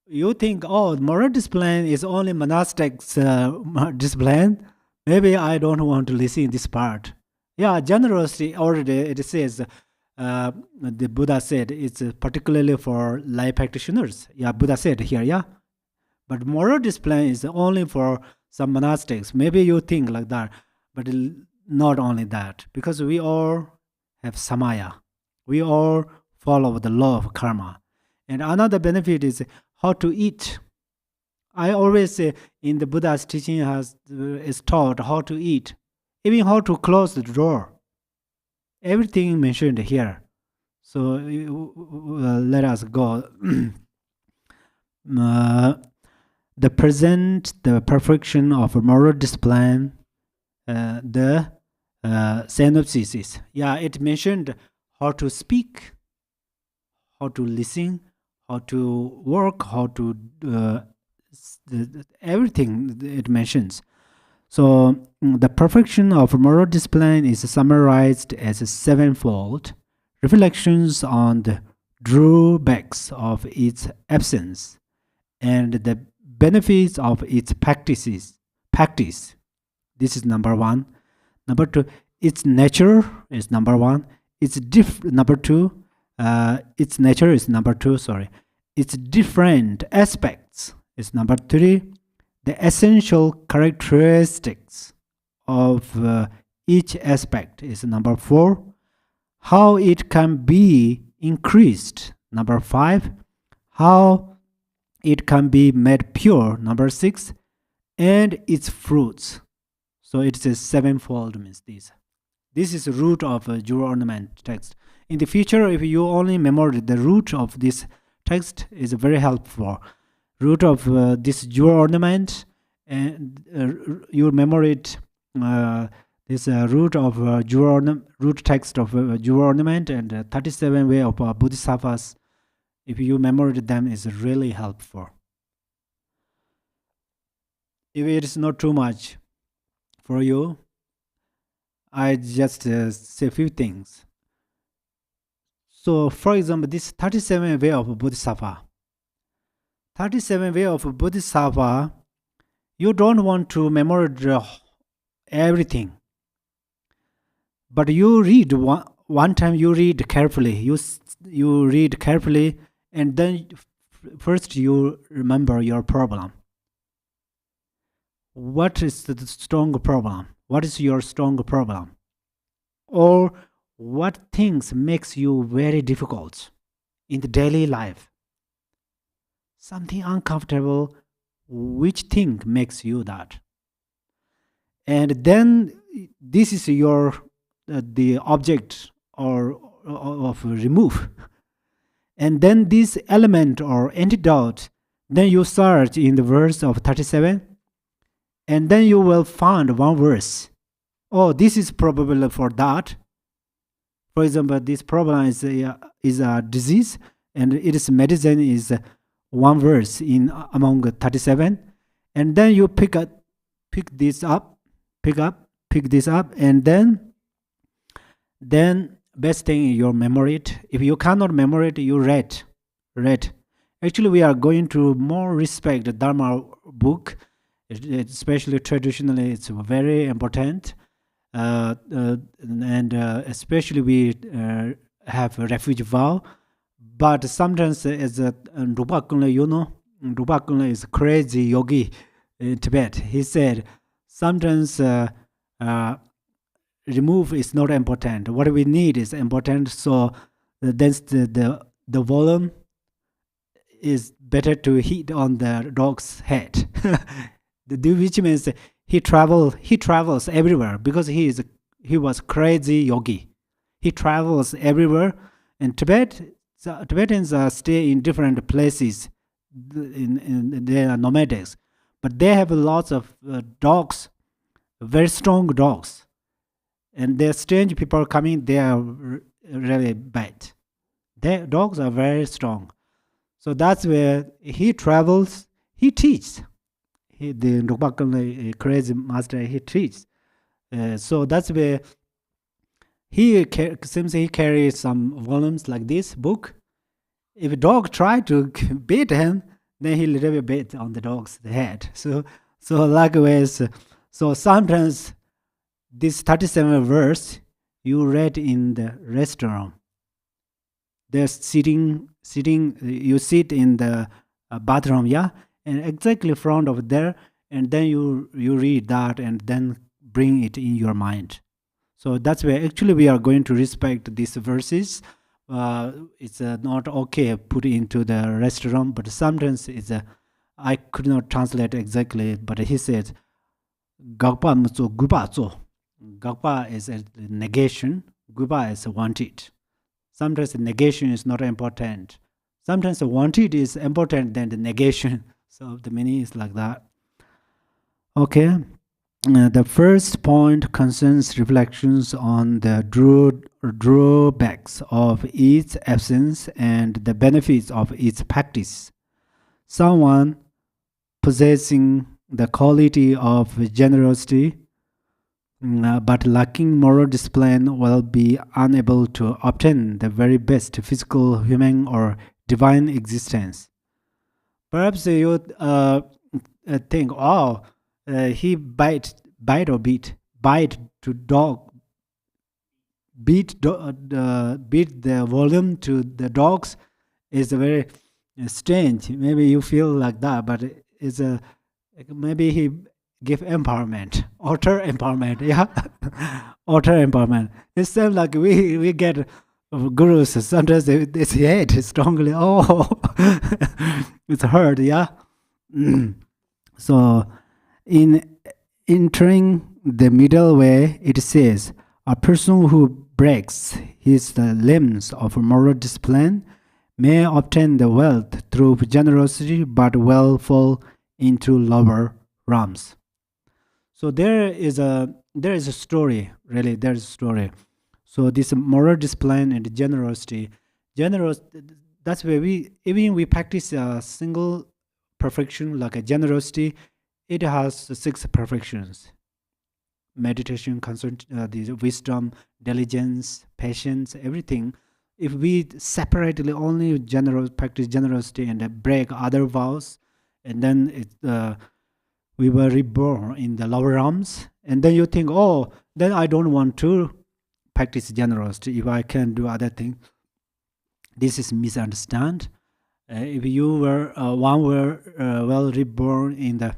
you think, oh, moral discipline is only monastics discipline. Maybe I don't want to listen in this part. Yeah, generosity already it says. The Buddha said it's particularly for lay practitioners. Yeah, Buddha said here, yeah. But moral discipline is only for some monastics. Maybe you think like that, but not only that, because we all have samaya. We all follow the law of karma. And another benefit is how to eat. I always say in the Buddha's teaching is taught how to eat, even how to close the door. Everything mentioned here. So let us go. The perfection of moral discipline, the synopsis is. Yeah, it mentioned how to speak, how to listen, how to work, how to everything it mentions. So the perfection of moral discipline is summarized as sevenfold: reflections on the drawbacks of its absence and the benefits of its practices. Practice. This is number one. Number two, its nature is number one. Number two. Its nature is number two. Sorry, its different aspects is number three. The essential characteristics of each aspect is number four. How it can be increased, number five. How it can be made pure, number six. And its fruits. So it's a sevenfold means this. This is the root of Jewel Ornament text. In the future, if you only memorize the root of this text, is very helpful. Root of this Jewel Ornament, and you memorize this root of root text of Jewel Ornament and 37 way of Bodhisattvas. If you memorize them, is really helpful. If it is not too much for you, I just say a few things. So, for example, this 37 way of Bodhisattva. 37 way of Bodhisattva, you don't want to memorize everything. But you read one time, you read carefully. You read carefully, and then first you remember your problem. What is the strong problem? What is your strong problem? Or what things makes you very difficult in the daily life? Something uncomfortable, which thing makes you that? And then this is your the object or of remove. And then this element or antidote, then you search in the verse of 37, and then you will find one verse. Oh, this is probably for that. For example, this problem is a disease, and its medicine is one verse in among 37. And then you pick this up, and then best thing you memory it. If you cannot memory it, you read. Actually, we are going to more respect the Dharma book. Especially traditionally, it's very important, and especially we have a refuge vow. But sometimes, as Rupa Kunle, Rupa Kunle is crazy yogi in Tibet. He said sometimes remove is not important. What we need is important. So then the volume is better to hit on the dog's head. Which means he travels everywhere because he was crazy yogi. He travels everywhere. In Tibetans stay in different places. They are nomadics, but they have lots of dogs, very strong dogs, and they're strange people coming. They are really bad. Their dogs are very strong, so that's where he travels. He teaches. The Rupakal crazy master, he teaches. So that's where seems he carries some volumes like this book. If a dog try to beat him, then he literally beat on the dog's head. So likewise, so sometimes this 37 verse you read in the restaurant. They're sitting. You sit in the bathroom, yeah. And exactly in front of there, and then you read that and then bring it in your mind. So that's where actually we are going to respect these verses. It's not okay put into the restaurant, but sometimes I could not translate exactly, but he said Gagpa mutsu gupa tso. Gagpa is a negation, gupa is wanted. Sometimes the negation is not important. Sometimes the wanted is important than the negation. So the meaning is like that. Okay. The first point concerns reflections on the drawbacks of its absence and the benefits of its practice. Someone possessing the quality of generosity but lacking moral discipline will be unable to obtain the very best physical, human, or divine existence. Perhaps you think, oh, he bite to dog, beat the volume to the dogs is very strange. Maybe you feel like that, but it's a maybe he give empowerment, author empowerment, yeah, author empowerment. It seems like we get gurus sometimes they hate strongly. Oh, it's hurt, yeah. So in entering the middle way, it says a person who breaks his limbs of moral discipline may obtain the wealth through generosity, but will fall into lower realms. So there is a story, really. There's a story. So this moral discipline and generosity, that's where we practice a single perfection like a generosity. It has 6 perfections: meditation, the wisdom, diligence, patience, everything. If we separately only practice generosity and break other vows, and then we were reborn in the lower realms, and then you think, oh, then I don't want to practice generosity if I can do other things. This is misunderstand. If you were well reborn in the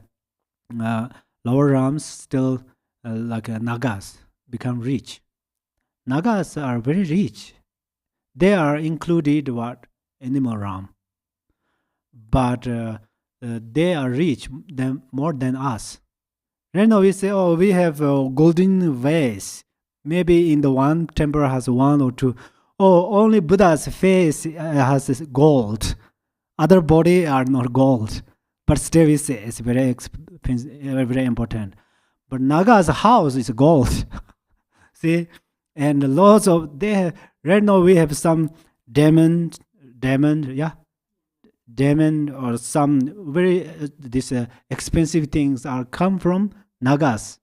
lower realms, still like Nagas become rich. Nagas are very rich. They are included animal realm, but they are rich more than us. Right now we say, oh, we have a golden vase. Maybe in the one temple has 1 or 2. Oh, only Buddha's face has gold. Other body are not gold. But still we say it's very expensive, very important. But Naga's house is gold. See? And lots of right now we have some diamond, or some very these expensive things are come from Nagas.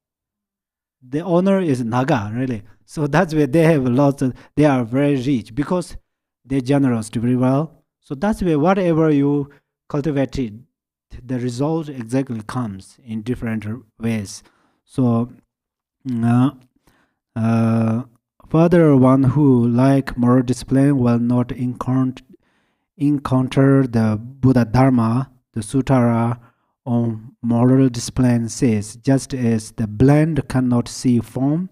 The owner is Naga, really. So that's where they have lots of, they are very rich because they're generous very well. So that's where whatever you cultivated, the result exactly comes in different ways. So further, one who like moral discipline will not encounter the Buddha Dharma. The Sutara on moral discipline says, just as the blind cannot see form,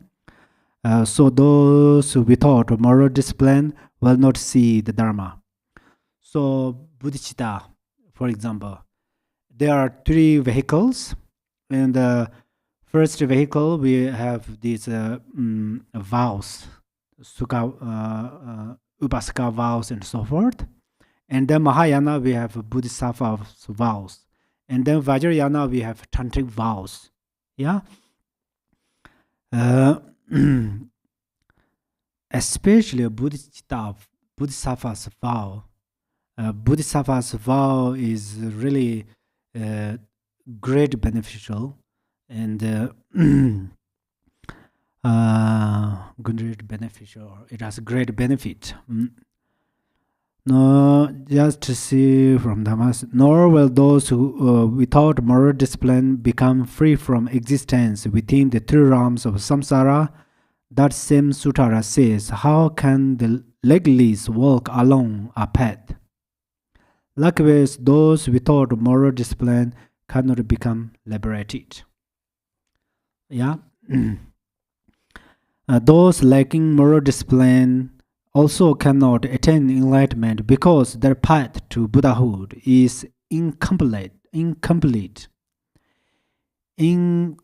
so those without moral discipline will not see the Dharma. So bodhicitta, for example, there are 3 vehicles. In the first vehicle, we have these vows, sukha, upasaka vows, and so forth. And then Mahayana, we have Bodhisattva vows. And then Vajrayana, we have tantric vows. Yeah. Especially Bodhisattva's vow. Bodhisattva's vow is really great beneficial and great beneficial. It has great benefit. No, just to see from Dharma, nor will those who without moral discipline become free from existence within the 3 realms of samsara. That same sutara says, how can the legless walk along a path? Likewise, those without moral discipline cannot become liberated. Yeah. Those lacking moral discipline also cannot attain enlightenment because their path to Buddhahood is incomplete. In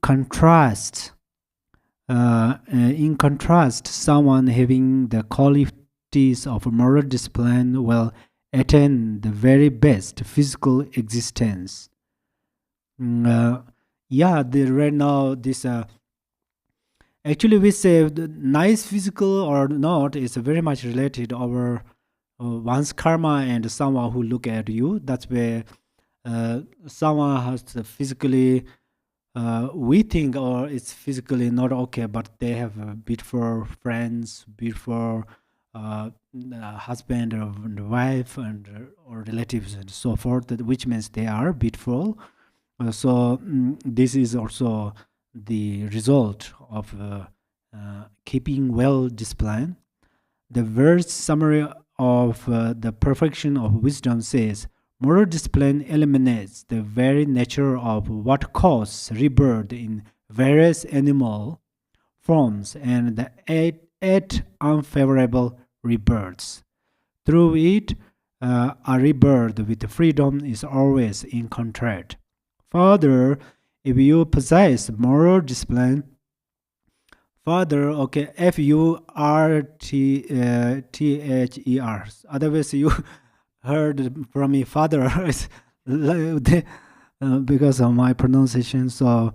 contrast, someone having the qualities of moral discipline will attain the very best physical existence. Yeah, right now this actually we say the nice physical or not is very much related to our one's karma and someone who look at you. That's where someone has to physically we think or it's physically not okay, but they have beautiful friends, beautiful husband or wife and or relatives and so forth, which means they are beautiful. This is also the result of keeping well discipline. The verse summary of the perfection of wisdom says, moral discipline eliminates the very nature of what causes rebirth in various animal forms and the eight unfavorable rebirths. Through it, a rebirth with freedom is always in contract. Further, if you possess moral discipline, Father, okay, F-U-R-T-H-E-R. Otherwise, you heard from me, Father, because of my pronunciation. So,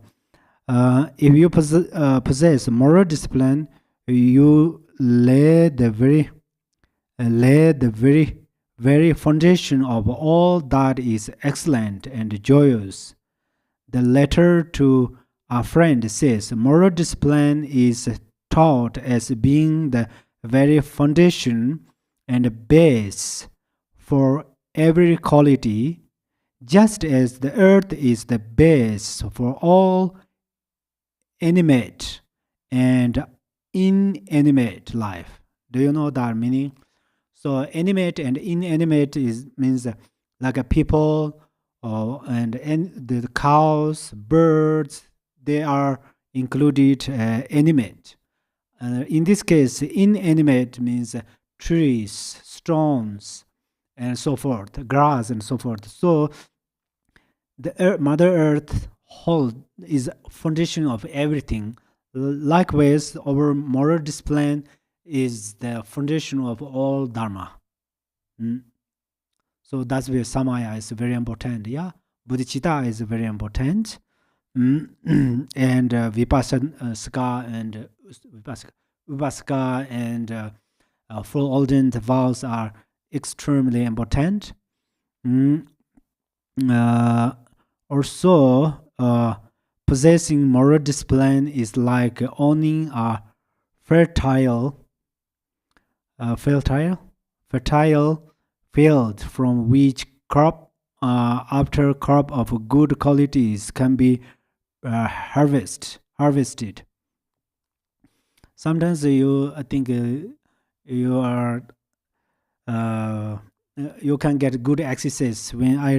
if you possess moral discipline, you lay the very foundation of all that is excellent and joyous. The letter to a friend says moral discipline is taught as being the very foundation and base for every quality, just as the earth is the base for all animate and inanimate life. Do you know that meaning? So animate and inanimate means like a people and the cows, birds, they are included animate. In this case, inanimate means trees, stones, and so forth, grass and so forth. So the Mother Earth whole is foundation of everything. Likewise, our moral discipline is the foundation of all Dharma. Mm. So that's where Samaya is very important. Yeah, bodhicitta is very important. And Vipassana and Vipassana and full ordained vows are extremely important. Also, possessing moral discipline is like owning a fertile field from which crop after crop of good qualities can be harvested. Sometimes I think you are you can get good exercise when I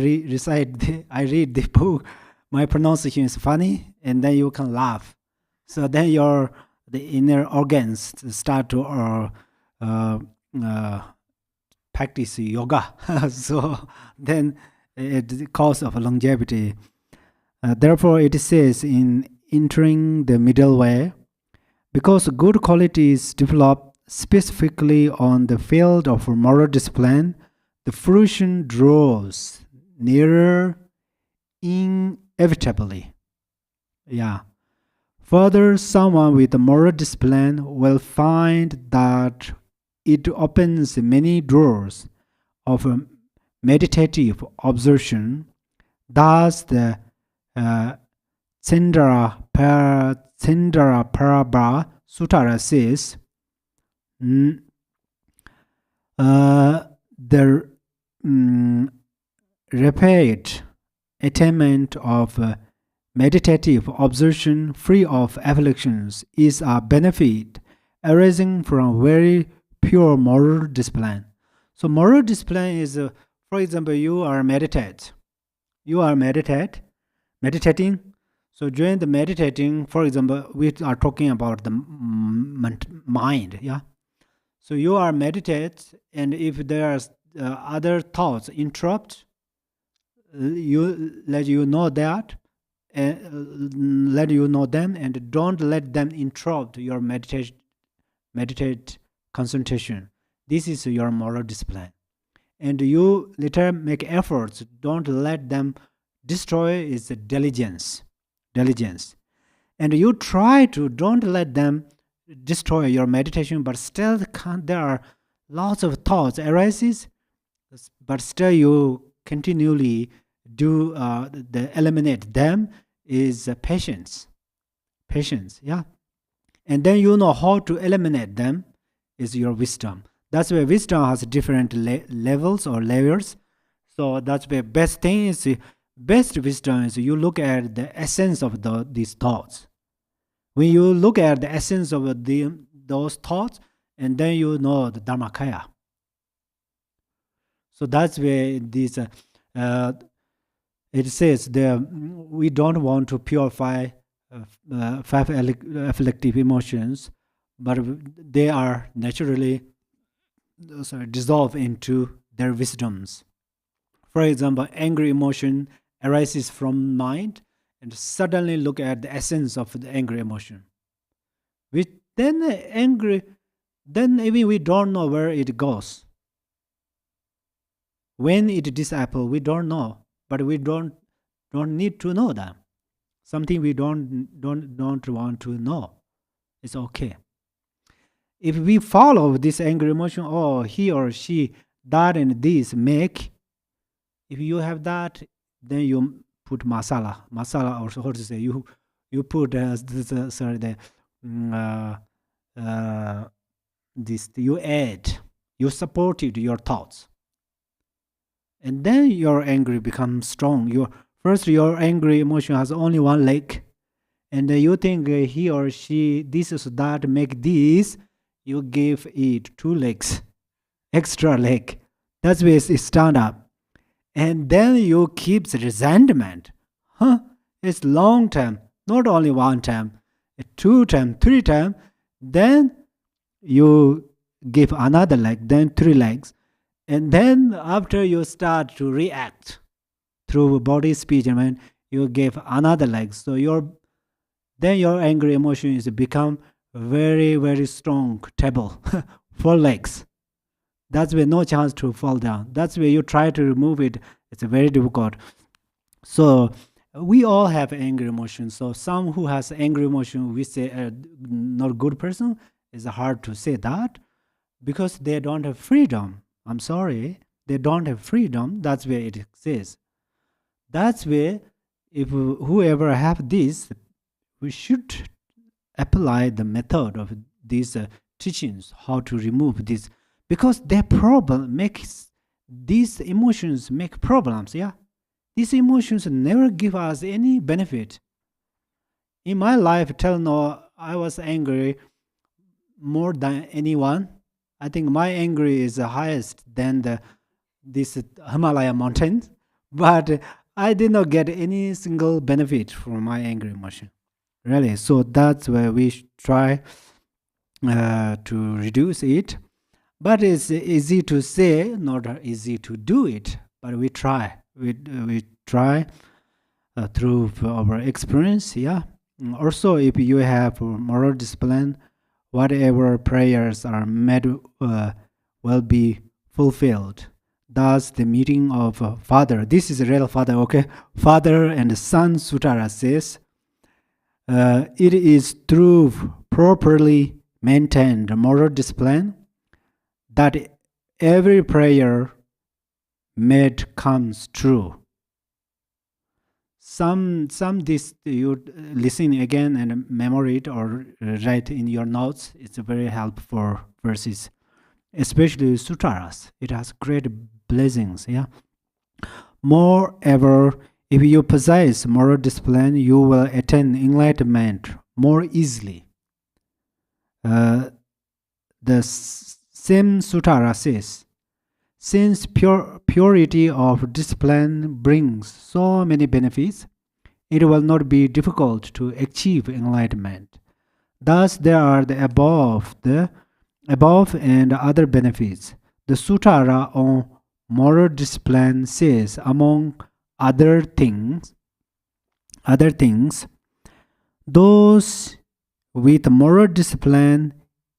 I read the book. My pronunciation is funny, and then you can laugh. So then the inner organs start to practice yoga. So then the cause of longevity. Therefore, it says in entering the middle way, because good qualities develop specifically on the field of moral discipline, the fruition draws nearer inevitably. Yeah. Further, someone with moral discipline will find that it opens many doors of meditative observation. Thus, the Tsindara Parabha Sutara says, the rapid attainment of meditative observation free of afflictions is a benefit arising from very pure moral discipline. So moral discipline is, for example, you are meditating. So during the meditating, for example, we are talking about the mind, yeah. So you are meditate, and if there are other thoughts interrupt, you let you know that, let you know them, and don't let them interrupt your meditate concentration. This is your moral discipline, and you later make efforts. Don't let them destroy its diligence. diligence. And you try to don't let them destroy your meditation, but still there are lots of thoughts arises, but still you continually do eliminate them is patience. Patience, yeah. And then you know how to eliminate them is your wisdom. That's why wisdom has different levels or layers. So that's the best thing is best wisdom is you look at the essence of these thoughts. When you look at the essence of those thoughts, and then you know the Dharmakaya. So that's where this it says we don't want to purify five afflictive emotions, but they are naturally dissolve into their wisdoms. For example, angry emotion arises from mind, and suddenly look at the essence of the angry emotion. Then even we don't know where it goes. When it disappears, we don't know, but we don't need to know that. Something we don't want to know. It's okay. If we follow this angry emotion, oh, he or she, that and this make. If you have that, then you put masala, or how to say, you put you add, you supported your thoughts, and then your anger becomes strong. Your angry emotion has only one leg, and you think he or she, this is that, make this, you give it two legs, extra leg. That's where it stand up. And then you keep the resentment. It's long time, not only one time, 2 times, 3 times. Then you give another leg, then 3 legs. And then after you start to react through body, speech, and mind, you give another leg. So then your angry emotion is become very, very strong table, 4 legs. That's where no chance to fall down. That's where you try to remove it. It's very difficult. So we all have angry emotions. So some who has angry emotion, we say not good person. It's hard to say that because they don't have freedom. I'm sorry, they don't have freedom. That's where it says. That's where if whoever have this, we should apply the method of these teachings, how to remove this. Because their problem makes these emotions make problems, yeah. These emotions never give us any benefit. In my life, till now, I was angry more than anyone. I think my anger is the highest than this Himalaya mountains, but I did not get any single benefit from my angry emotion. Really, so that's where we try to reduce it. But it's easy to say, not easy to do it. But we try. We try through our experience. Yeah. Also, if you have moral discipline, whatever prayers are made will be fulfilled. Thus, the meeting of Father. This is a real Father. Okay, Father and Son Sutara says, it is through properly maintained moral discipline that every prayer made comes true. Some this you listen again and memory it or write in your notes. It's a very helpful verses, especially sutaras. It has great blessings. Yeah. Moreover, if you possess moral discipline, you will attain enlightenment more easily. The same sutara says, since purity of discipline brings so many benefits, it will not be difficult to achieve enlightenment. Thus, there are the above and other benefits. The sutara on moral discipline says, among other things, those with moral discipline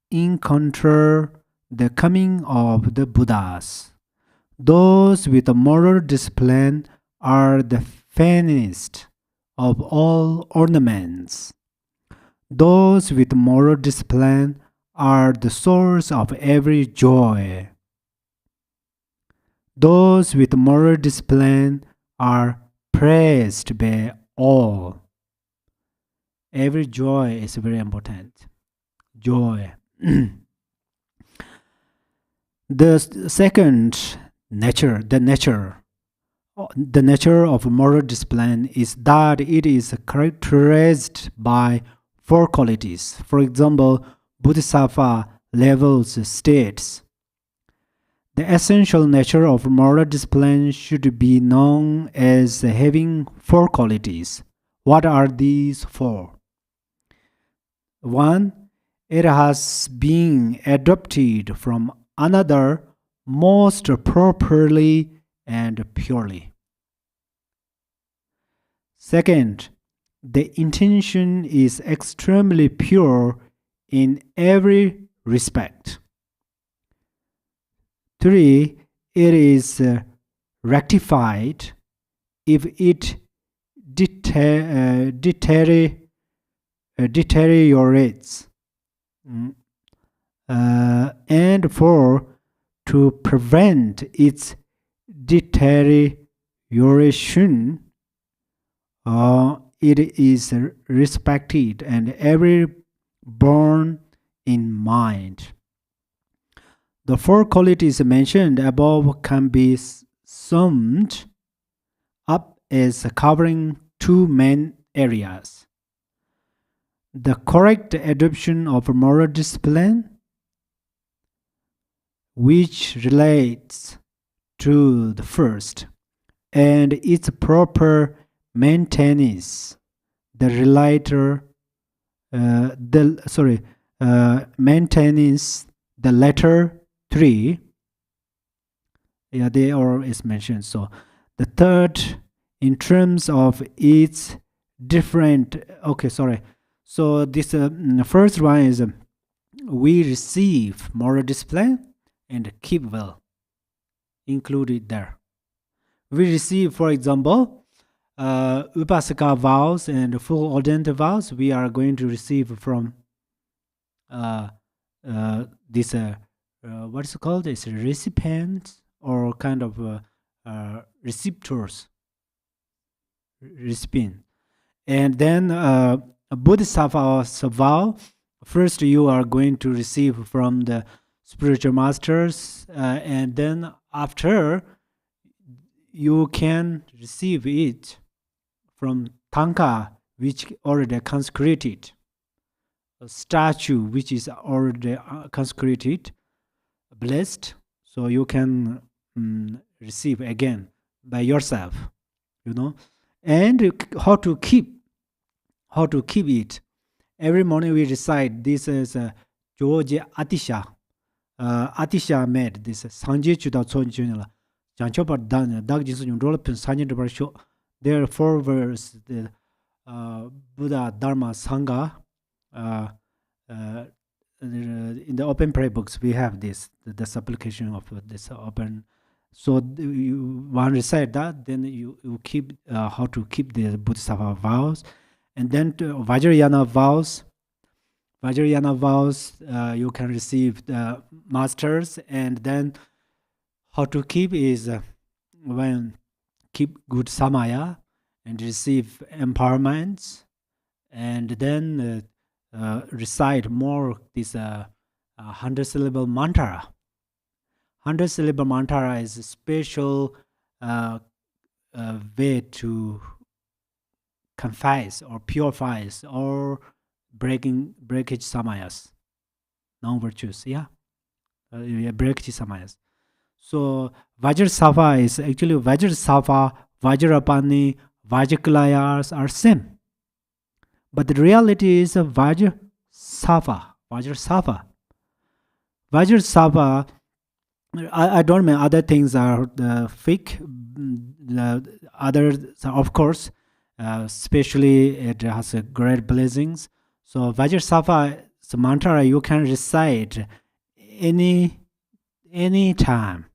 encounter the coming of the Buddhas. Those with moral discipline are the faintest of all ornaments. Those with moral discipline are the source of every joy. Those with moral discipline are praised by all. Every joy is very important. Joy. The second nature, the nature of moral discipline is that it is characterized by four qualities. For example, Bodhisattva levels states, the essential nature of moral discipline should be known as having four qualities. What are these four? 1. It has been adopted from another most properly and purely. Second, the intention is extremely pure in every respect. 3. It is rectified if it deteriorates. And 4. To prevent its deterioration, it is respected and every borne in mind. The four qualities mentioned above can be summed up as covering two main areas: the correct adoption of moral discipline, which relates to the first, and its proper maintenance, the maintenance, the latter three. Yeah, they all is mentioned. So the third, in terms of its different. So this first one is we receive moral discipline and keep well, included there. We receive, for example, Upasaka vows and full ordained vows. We are going to receive from this what is it called? It's recipients or kind of receptors, recipient. And then a Bodhisattva vow. First, you are going to receive from the spiritual masters, and then after you can receive it from Tanka, which already consecrated, a statue which is already consecrated, blessed, so you can receive again by yourself, and how to keep it. Every morning we recite this is Joje Atisha. Atisha made this Sanje Chuda Chonjunla. Janchopa Dan Dag Jinsun Rolpin Sanje de Barsho. There are four verses, the Buddha, Dharma, Sangha. In the open prayer books we have this, the supplication of this open. So one recite that, then you keep how to keep the Bodhisattva vows. And then Vajrayana vows. Vajrayana vows, you can receive the masters, and then how to keep is when keep good samaya and receive empowerments, and then recite more this 100-syllable mantra. 100-syllable mantra is a special way to confess or purifies or breakage samayas, non-virtues, breakage samayas. So Vajrasattva is actually Vajrasattva, Vajrapani, Vajrakulayas are same. But the reality is Vajrasattva. Vajrasattva, I don't mean other things are fake. Others, of course, especially it has a great blessings. So Vajrasattva's mantra you can recite any time.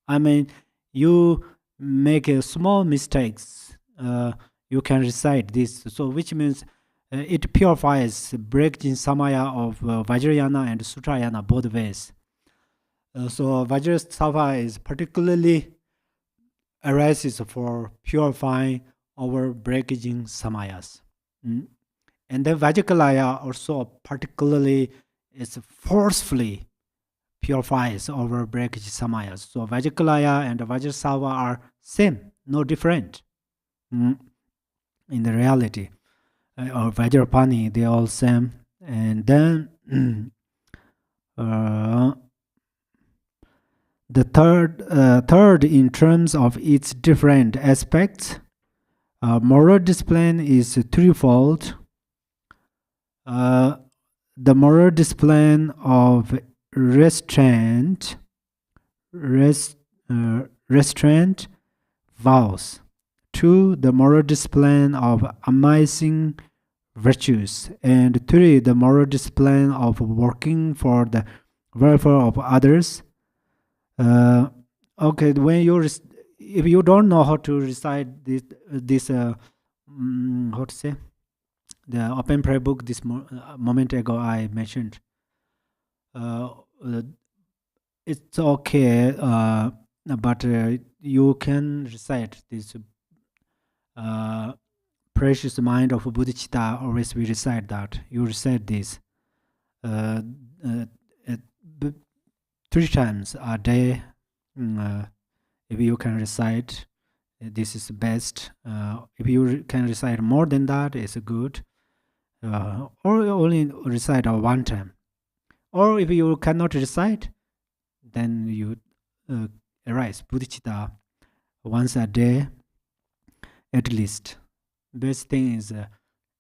I mean, you make a small mistakes, you can recite this. So which means it purifies breaking samaya of Vajrayana and Sutrayana both ways. So Vajrasattva is particularly arises for purifying our breakaging samayas. And then Vajrakalaya also particularly is forcefully purifies our breakage samayas. So Vajrakalaya and Vajrasattva are same, no different. In the reality, or Vajrapani, they all same. And then the third in terms of its different aspects, moral discipline is threefold. The moral discipline of restraint, vows. 2. The moral discipline of amazing virtues. And 3. The moral discipline of working for the welfare of others. Okay, when if you don't know how to recite this how to say, the open prayer book, this moment ago I mentioned, it's okay, but you can recite this precious mind of bodhicitta. Always we recite that. You recite this 3 times a day. If you can recite, this is best. If you can recite more than that, it's good. Or only recite 1 time. Or if you cannot recite, then you arise bodhicitta once a day at least. Best thing is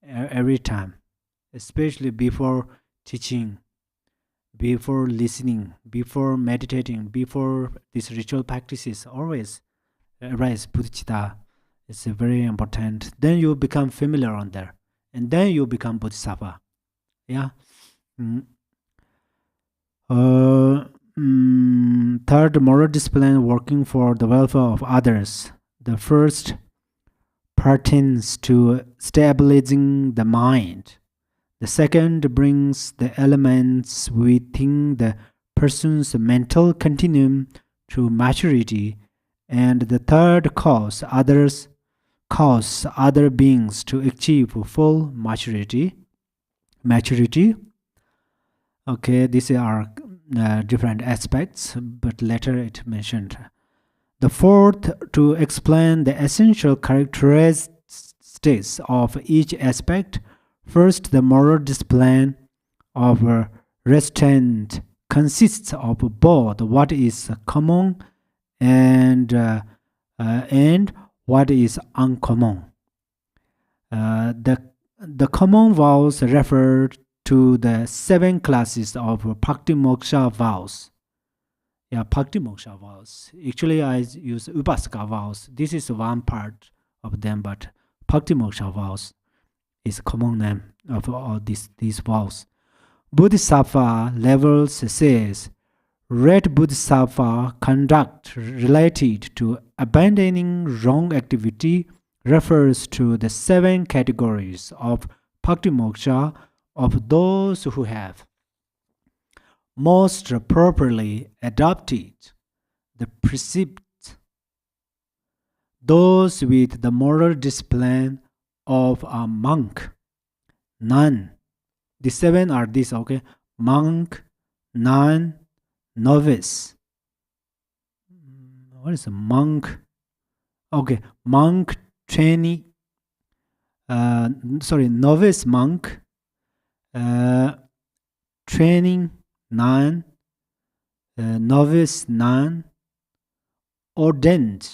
every time, especially before teaching, before listening, before meditating, before these ritual practices, always arise bodhicitta. It's very important. Then you become familiar on there, and then you become bodhisattva. Yeah. Third, moral discipline working for the welfare of others. The first pertains to stabilizing the mind. The second brings the elements within the person's mental continuum to maturity. And the third cause other beings to achieve full maturity. Okay, these are different aspects, but later it mentioned. The fourth, to explain the essential characteristics of each aspect. First, the moral discipline of restraint consists of both what is common and what is uncommon. The common vows refer to the 7 classes of Bhakti Moksha vows. Yeah, Bhakti Moksha vows. Actually, I use Upasaka vows. This is one part of them, but Bhakti Moksha vows is common name of all these vows. Bodhisattva levels says, Red Bodhisattva conduct related to abandoning wrong activity refers to the 7 categories of Bhakti Moksha of those who have most properly adopted the precepts, those with the moral discipline of a monk, nun. The 7 are these, okay? Monk, nun, novice. What is a monk? Okay, monk, trainee. Novice monk, training nun, novice nun, ordained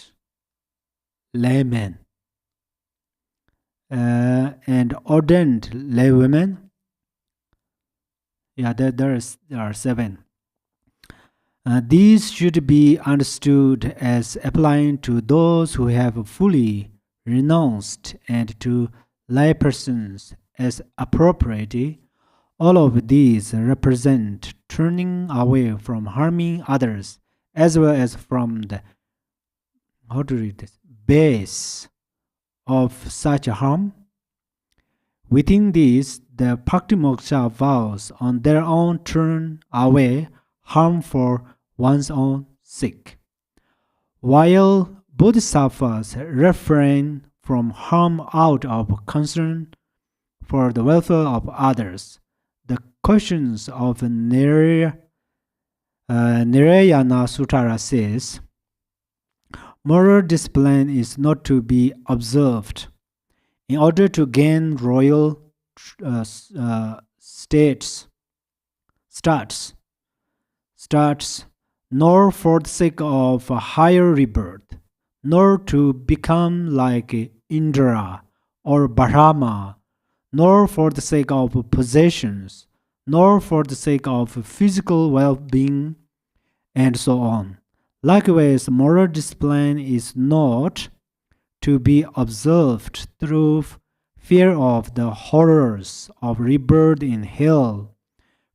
layman, and ordained laywomen. Yeah, there are 7. These should be understood as applying to those who have fully renounced and to laypersons as appropriate. All of these represent turning away from harming others as well as from the, how to read this, base of such harm. Within this, the Bhakti-moksha vows on their own turn away harm for one's own sake, while bodhisattvas refrain from harm out of concern for the welfare of others. The questions of Nirayana Sutara says, moral discipline is not to be observed in order to gain royal status, nor for the sake of a higher rebirth, nor to become like Indra or Brahma, nor for the sake of possessions, nor for the sake of physical well-being, and so on. Likewise, moral discipline is not to be observed through fear of the horrors of rebirth in hell,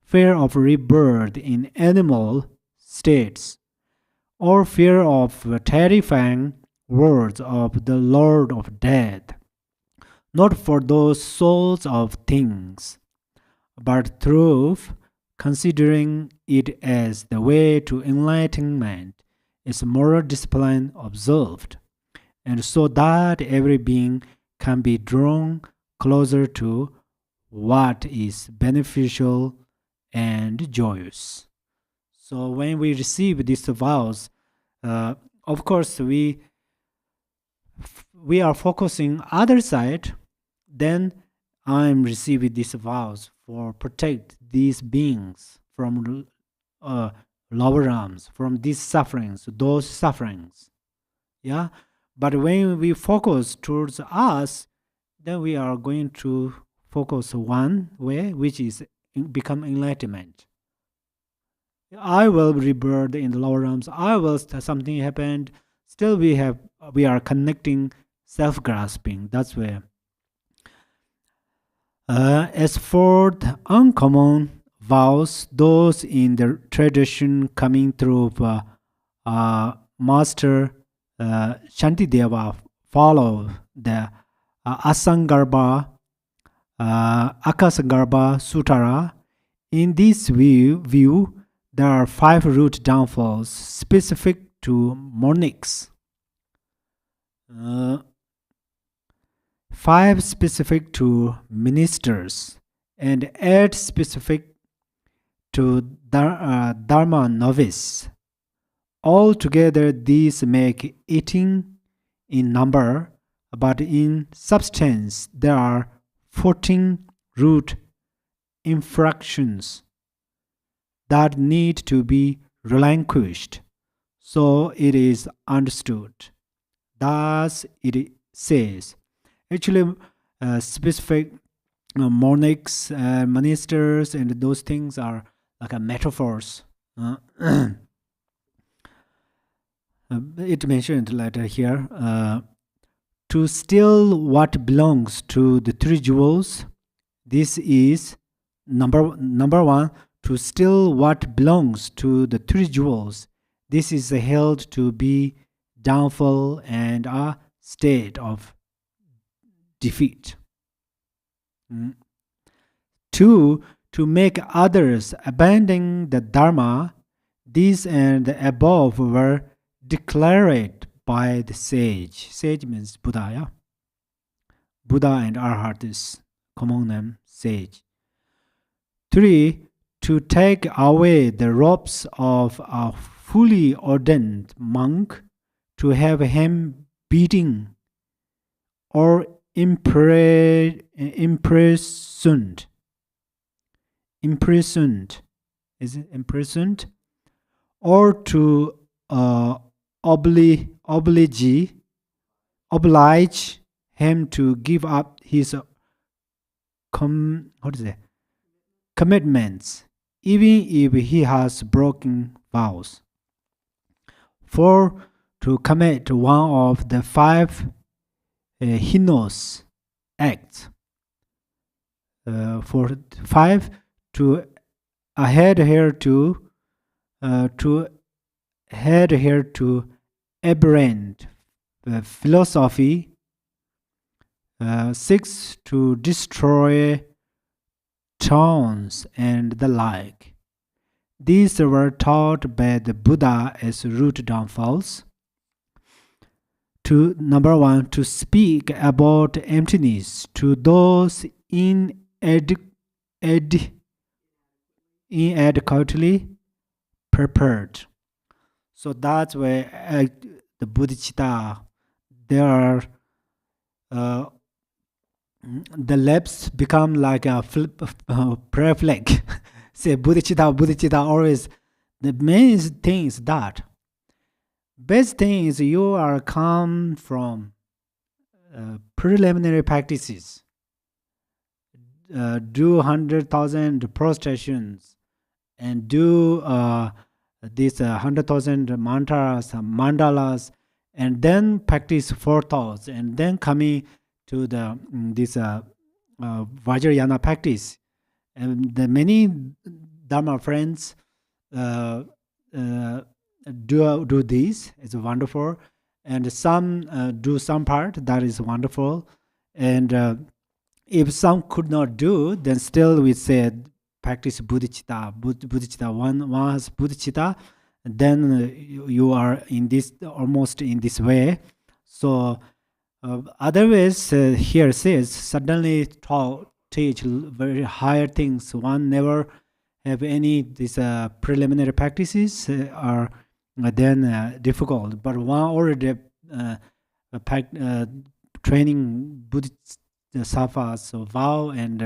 fear of rebirth in animal states, or fear of terrifying words of the Lord of Death, not for those souls of things, but through considering it as the way to enlightenment is moral discipline observed, and so that every being can be drawn closer to what is beneficial and joyous. So when we receive these vows, of course we are focusing other side. Then I'm receiving these vows for protect these beings from lower realms, from these sufferings, those sufferings. Yeah. But when we focus towards us, then we are going to focus one way, which is become enlightenment. I will rebirth in the lower realms. I will something happened. Still, we are connecting self-grasping. That's where. As for the uncommon vows, those in the tradition coming through Master Shantideva follow the Akasagarbha Sutara. In this view, there are 5 root downfalls specific to monarchs, 5 specific to ministers, and 8 specific to Dharma novice. Altogether, these make 18 in number, but in substance, there are 14 root infractions that need to be relinquished. So it is understood. Thus, it says, actually, specific monarchs, ministers, and those things are like a metaphors. It mentioned later here, to steal what belongs to the 3 jewels. This is number 1. To steal what belongs to the 3 jewels. This is held to be downfall and a state of defeat. 2. To make others abandon the Dharma. These and the above were declared by the sage. Sage means Buddha, yeah? Buddha and Arhat is common name, sage. 3. To take away the robes of a fully ordained monk, to have him beaten or imprisoned. Is it imprisoned? Or to oblige him to give up his commitments, even if he has broken vows. 4. To commit one of the 5 heinous acts. 5. To adhere to aberrant philosophy 6 to destroy towns and the like. These were taught by the Buddha as root downfalls. Number 1, to speak about emptiness to those inadequately prepared. So that's where the bodhicitta, there are the lips become like a prayer flag. Say bodhicitta, always. The main thing is that. Best thing is you are come from preliminary practices. Do 100,000 prostrations and do these 100,000 mantras, mandalas, and then practice 4 thoughts, and then coming to this Vajrayana practice. And the many Dharma friends do this. It's wonderful, and some do some part, that is wonderful. And if some could not do, then still we said practice bodhicitta. One has bodhicitta, then you are in this, almost in this way. So otherwise, here says suddenly teach very higher things. One never have any these preliminary practices are then difficult. But one already training Bodhisattvas, so vow and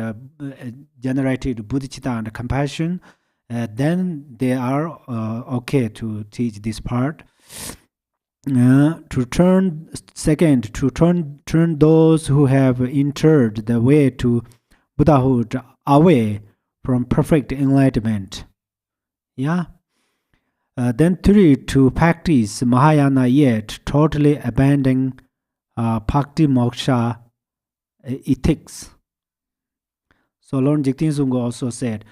generated bodhicitta and compassion, then they are okay to teach this part. To turn those who have entered the way to Buddhahood away from perfect enlightenment. Then 3, to practice Mahayana yet totally abandon bhakti moksha ethics. So Lord Jigten Sungpo also said,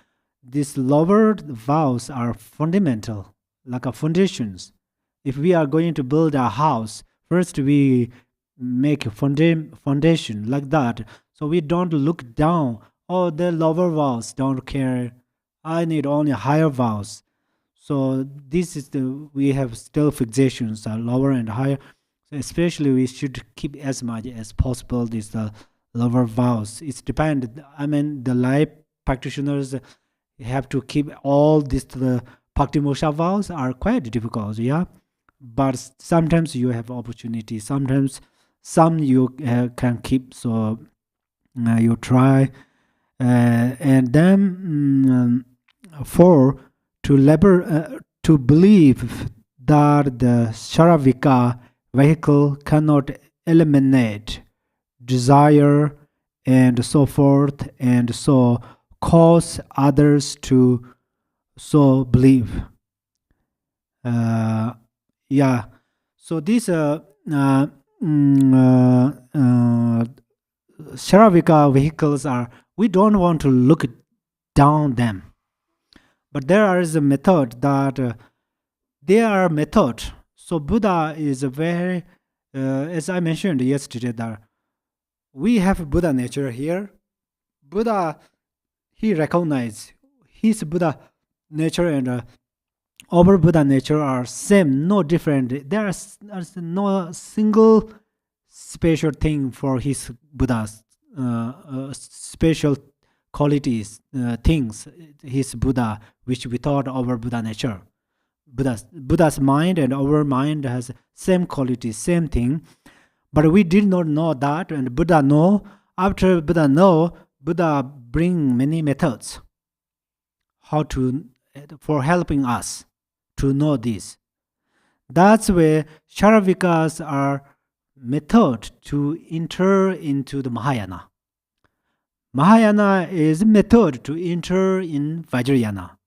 these lower vows are fundamental, like a foundations. If we are going to build a house, first we make a foundation like that. So we don't look down, oh, the lower vows, don't care. I need only higher vows. So this is we have still fixations, lower and higher. So especially we should keep as much as possible these lower vows. It's dependent. I mean, the lay practitioners have to keep all these bhakti moksha vows are quite difficult, But sometimes you have opportunity. Sometimes some you can keep. So you try. And then 4, to believe that the Sharavika vehicle cannot eliminate desire and so forth, and so cause others to so believe. So these Sharavika vehicles are, we don't want to look down them. But there is a method that they are method. So Buddha is a very, as I mentioned yesterday, that we have Buddha nature here. Buddha, he recognized his Buddha nature and our Buddha nature are same, no different. There is no single special thing for his Buddha's special qualities, things, his Buddha, which we thought our Buddha nature. Buddha's mind and our mind has same quality, same thing. But we did not know that, and Buddha know. After Buddha know, Buddha bring many methods for helping us to know this. That's where Sharavikas are method to enter into the Mahayana. Mahayana is method to enter in Vajrayana.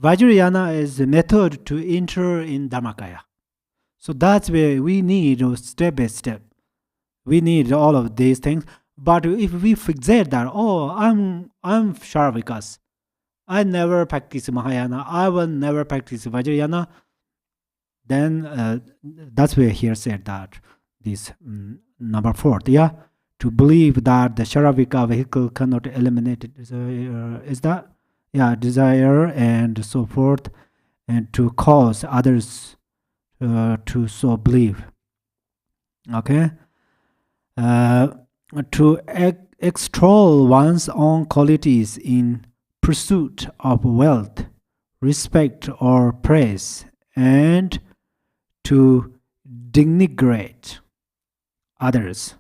Vajrayana is the method to enter in Dharmakaya. So that's where we need step by step. We need all of these things. But if we fixate that, I'm Sharavikas, I never practice Mahayana, I will never practice Vajrayana, then that's where here said that this number 4, to believe that the Sharavika vehicle cannot eliminate desire, is that? Yeah, desire and so forth, and to cause others to so believe. Okay? To extol one's own qualities in pursuit of wealth, respect, or praise, and to denigrate others.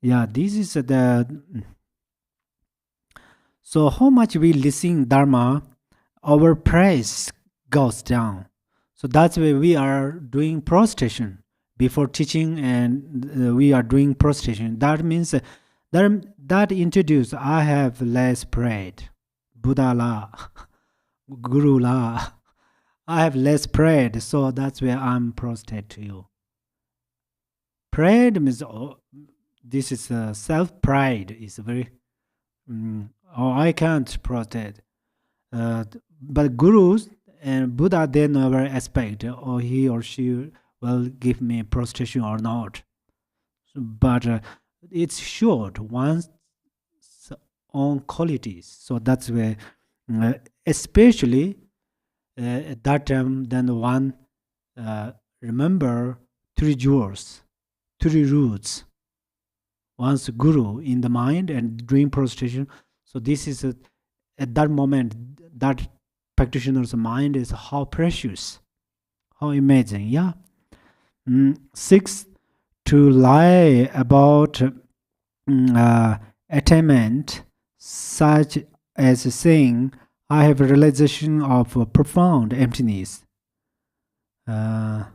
Yeah, this is the. So, how much we listen Dharma, our praise goes down. So that's why we are doing prostration before teaching, and we are doing prostration. That means that introduce I have less prayed, Buddha la, Guru la. I have less prayed, so that's where I'm prostrate to you. Prayed means this is self pride is very. I can't prostrate. But gurus and Buddha, they never expect or he or she will give me prostration or not. But it's short one's own qualities. So that's where, especially at that time, then one remember three jewels, three roots. One's guru in the mind and doing prostration. So this is at that moment, that practitioner's mind is how precious, how amazing. Yeah. 6, to lie about attainment, such as saying, I have a realization of a profound emptiness. Yeah,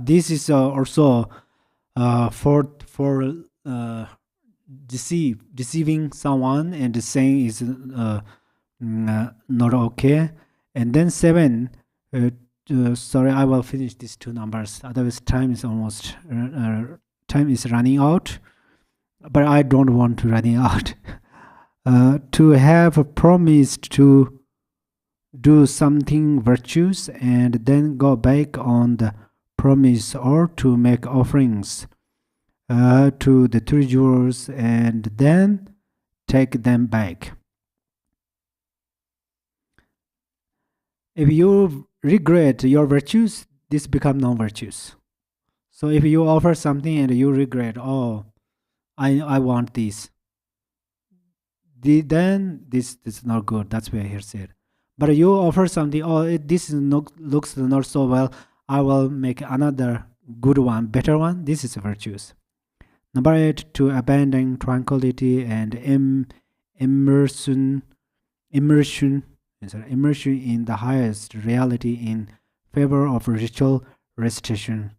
this is also for deceiving someone and saying is not okay. And then 7, sorry, I will finish these 2 numbers, otherwise time is almost time is running out, but I don't want to running out. To have promised to do something virtuous and then go back on the promise, or to make offerings to the 3 jewels and then take them back. If you regret your virtues, this become non-virtues. So if you offer something and you regret, oh, I want this, then this is not good. That's where here said. But you offer something, oh, this is looks not so well, I will make another good one, better one. This is virtues. Number 8, to abandon tranquility and immersion in the highest reality in favor of ritual recitation.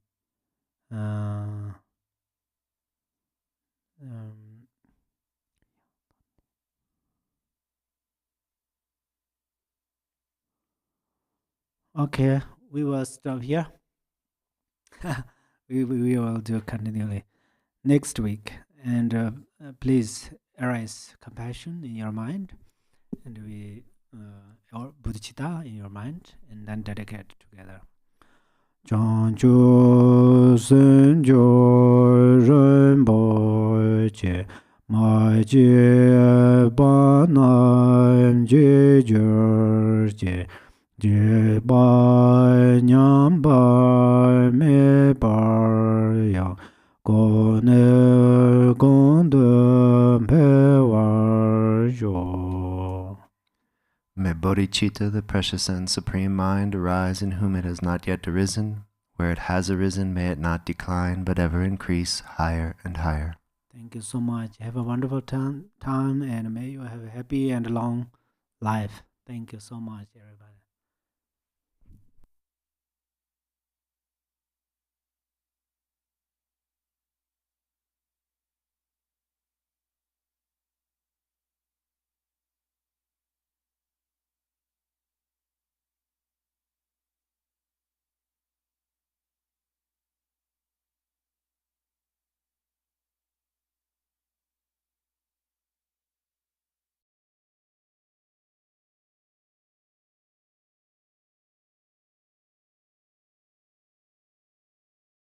Okay, we will stop here. we will do continually next week. And please arise compassion in your mind, and we or bodhicitta in your mind, and then dedicate together. Chanchu senjo renpo che ma je ba nam je jer je ba nyam ba me ba yang go ne gong de pe war jo. May bodhicitta, the precious and supreme mind, arise in whom it has not yet arisen. Where it has arisen, may it not decline, but ever increase higher and higher. Thank you so much. Have a wonderful time, and may you have a happy and long life. Thank you so much, everybody.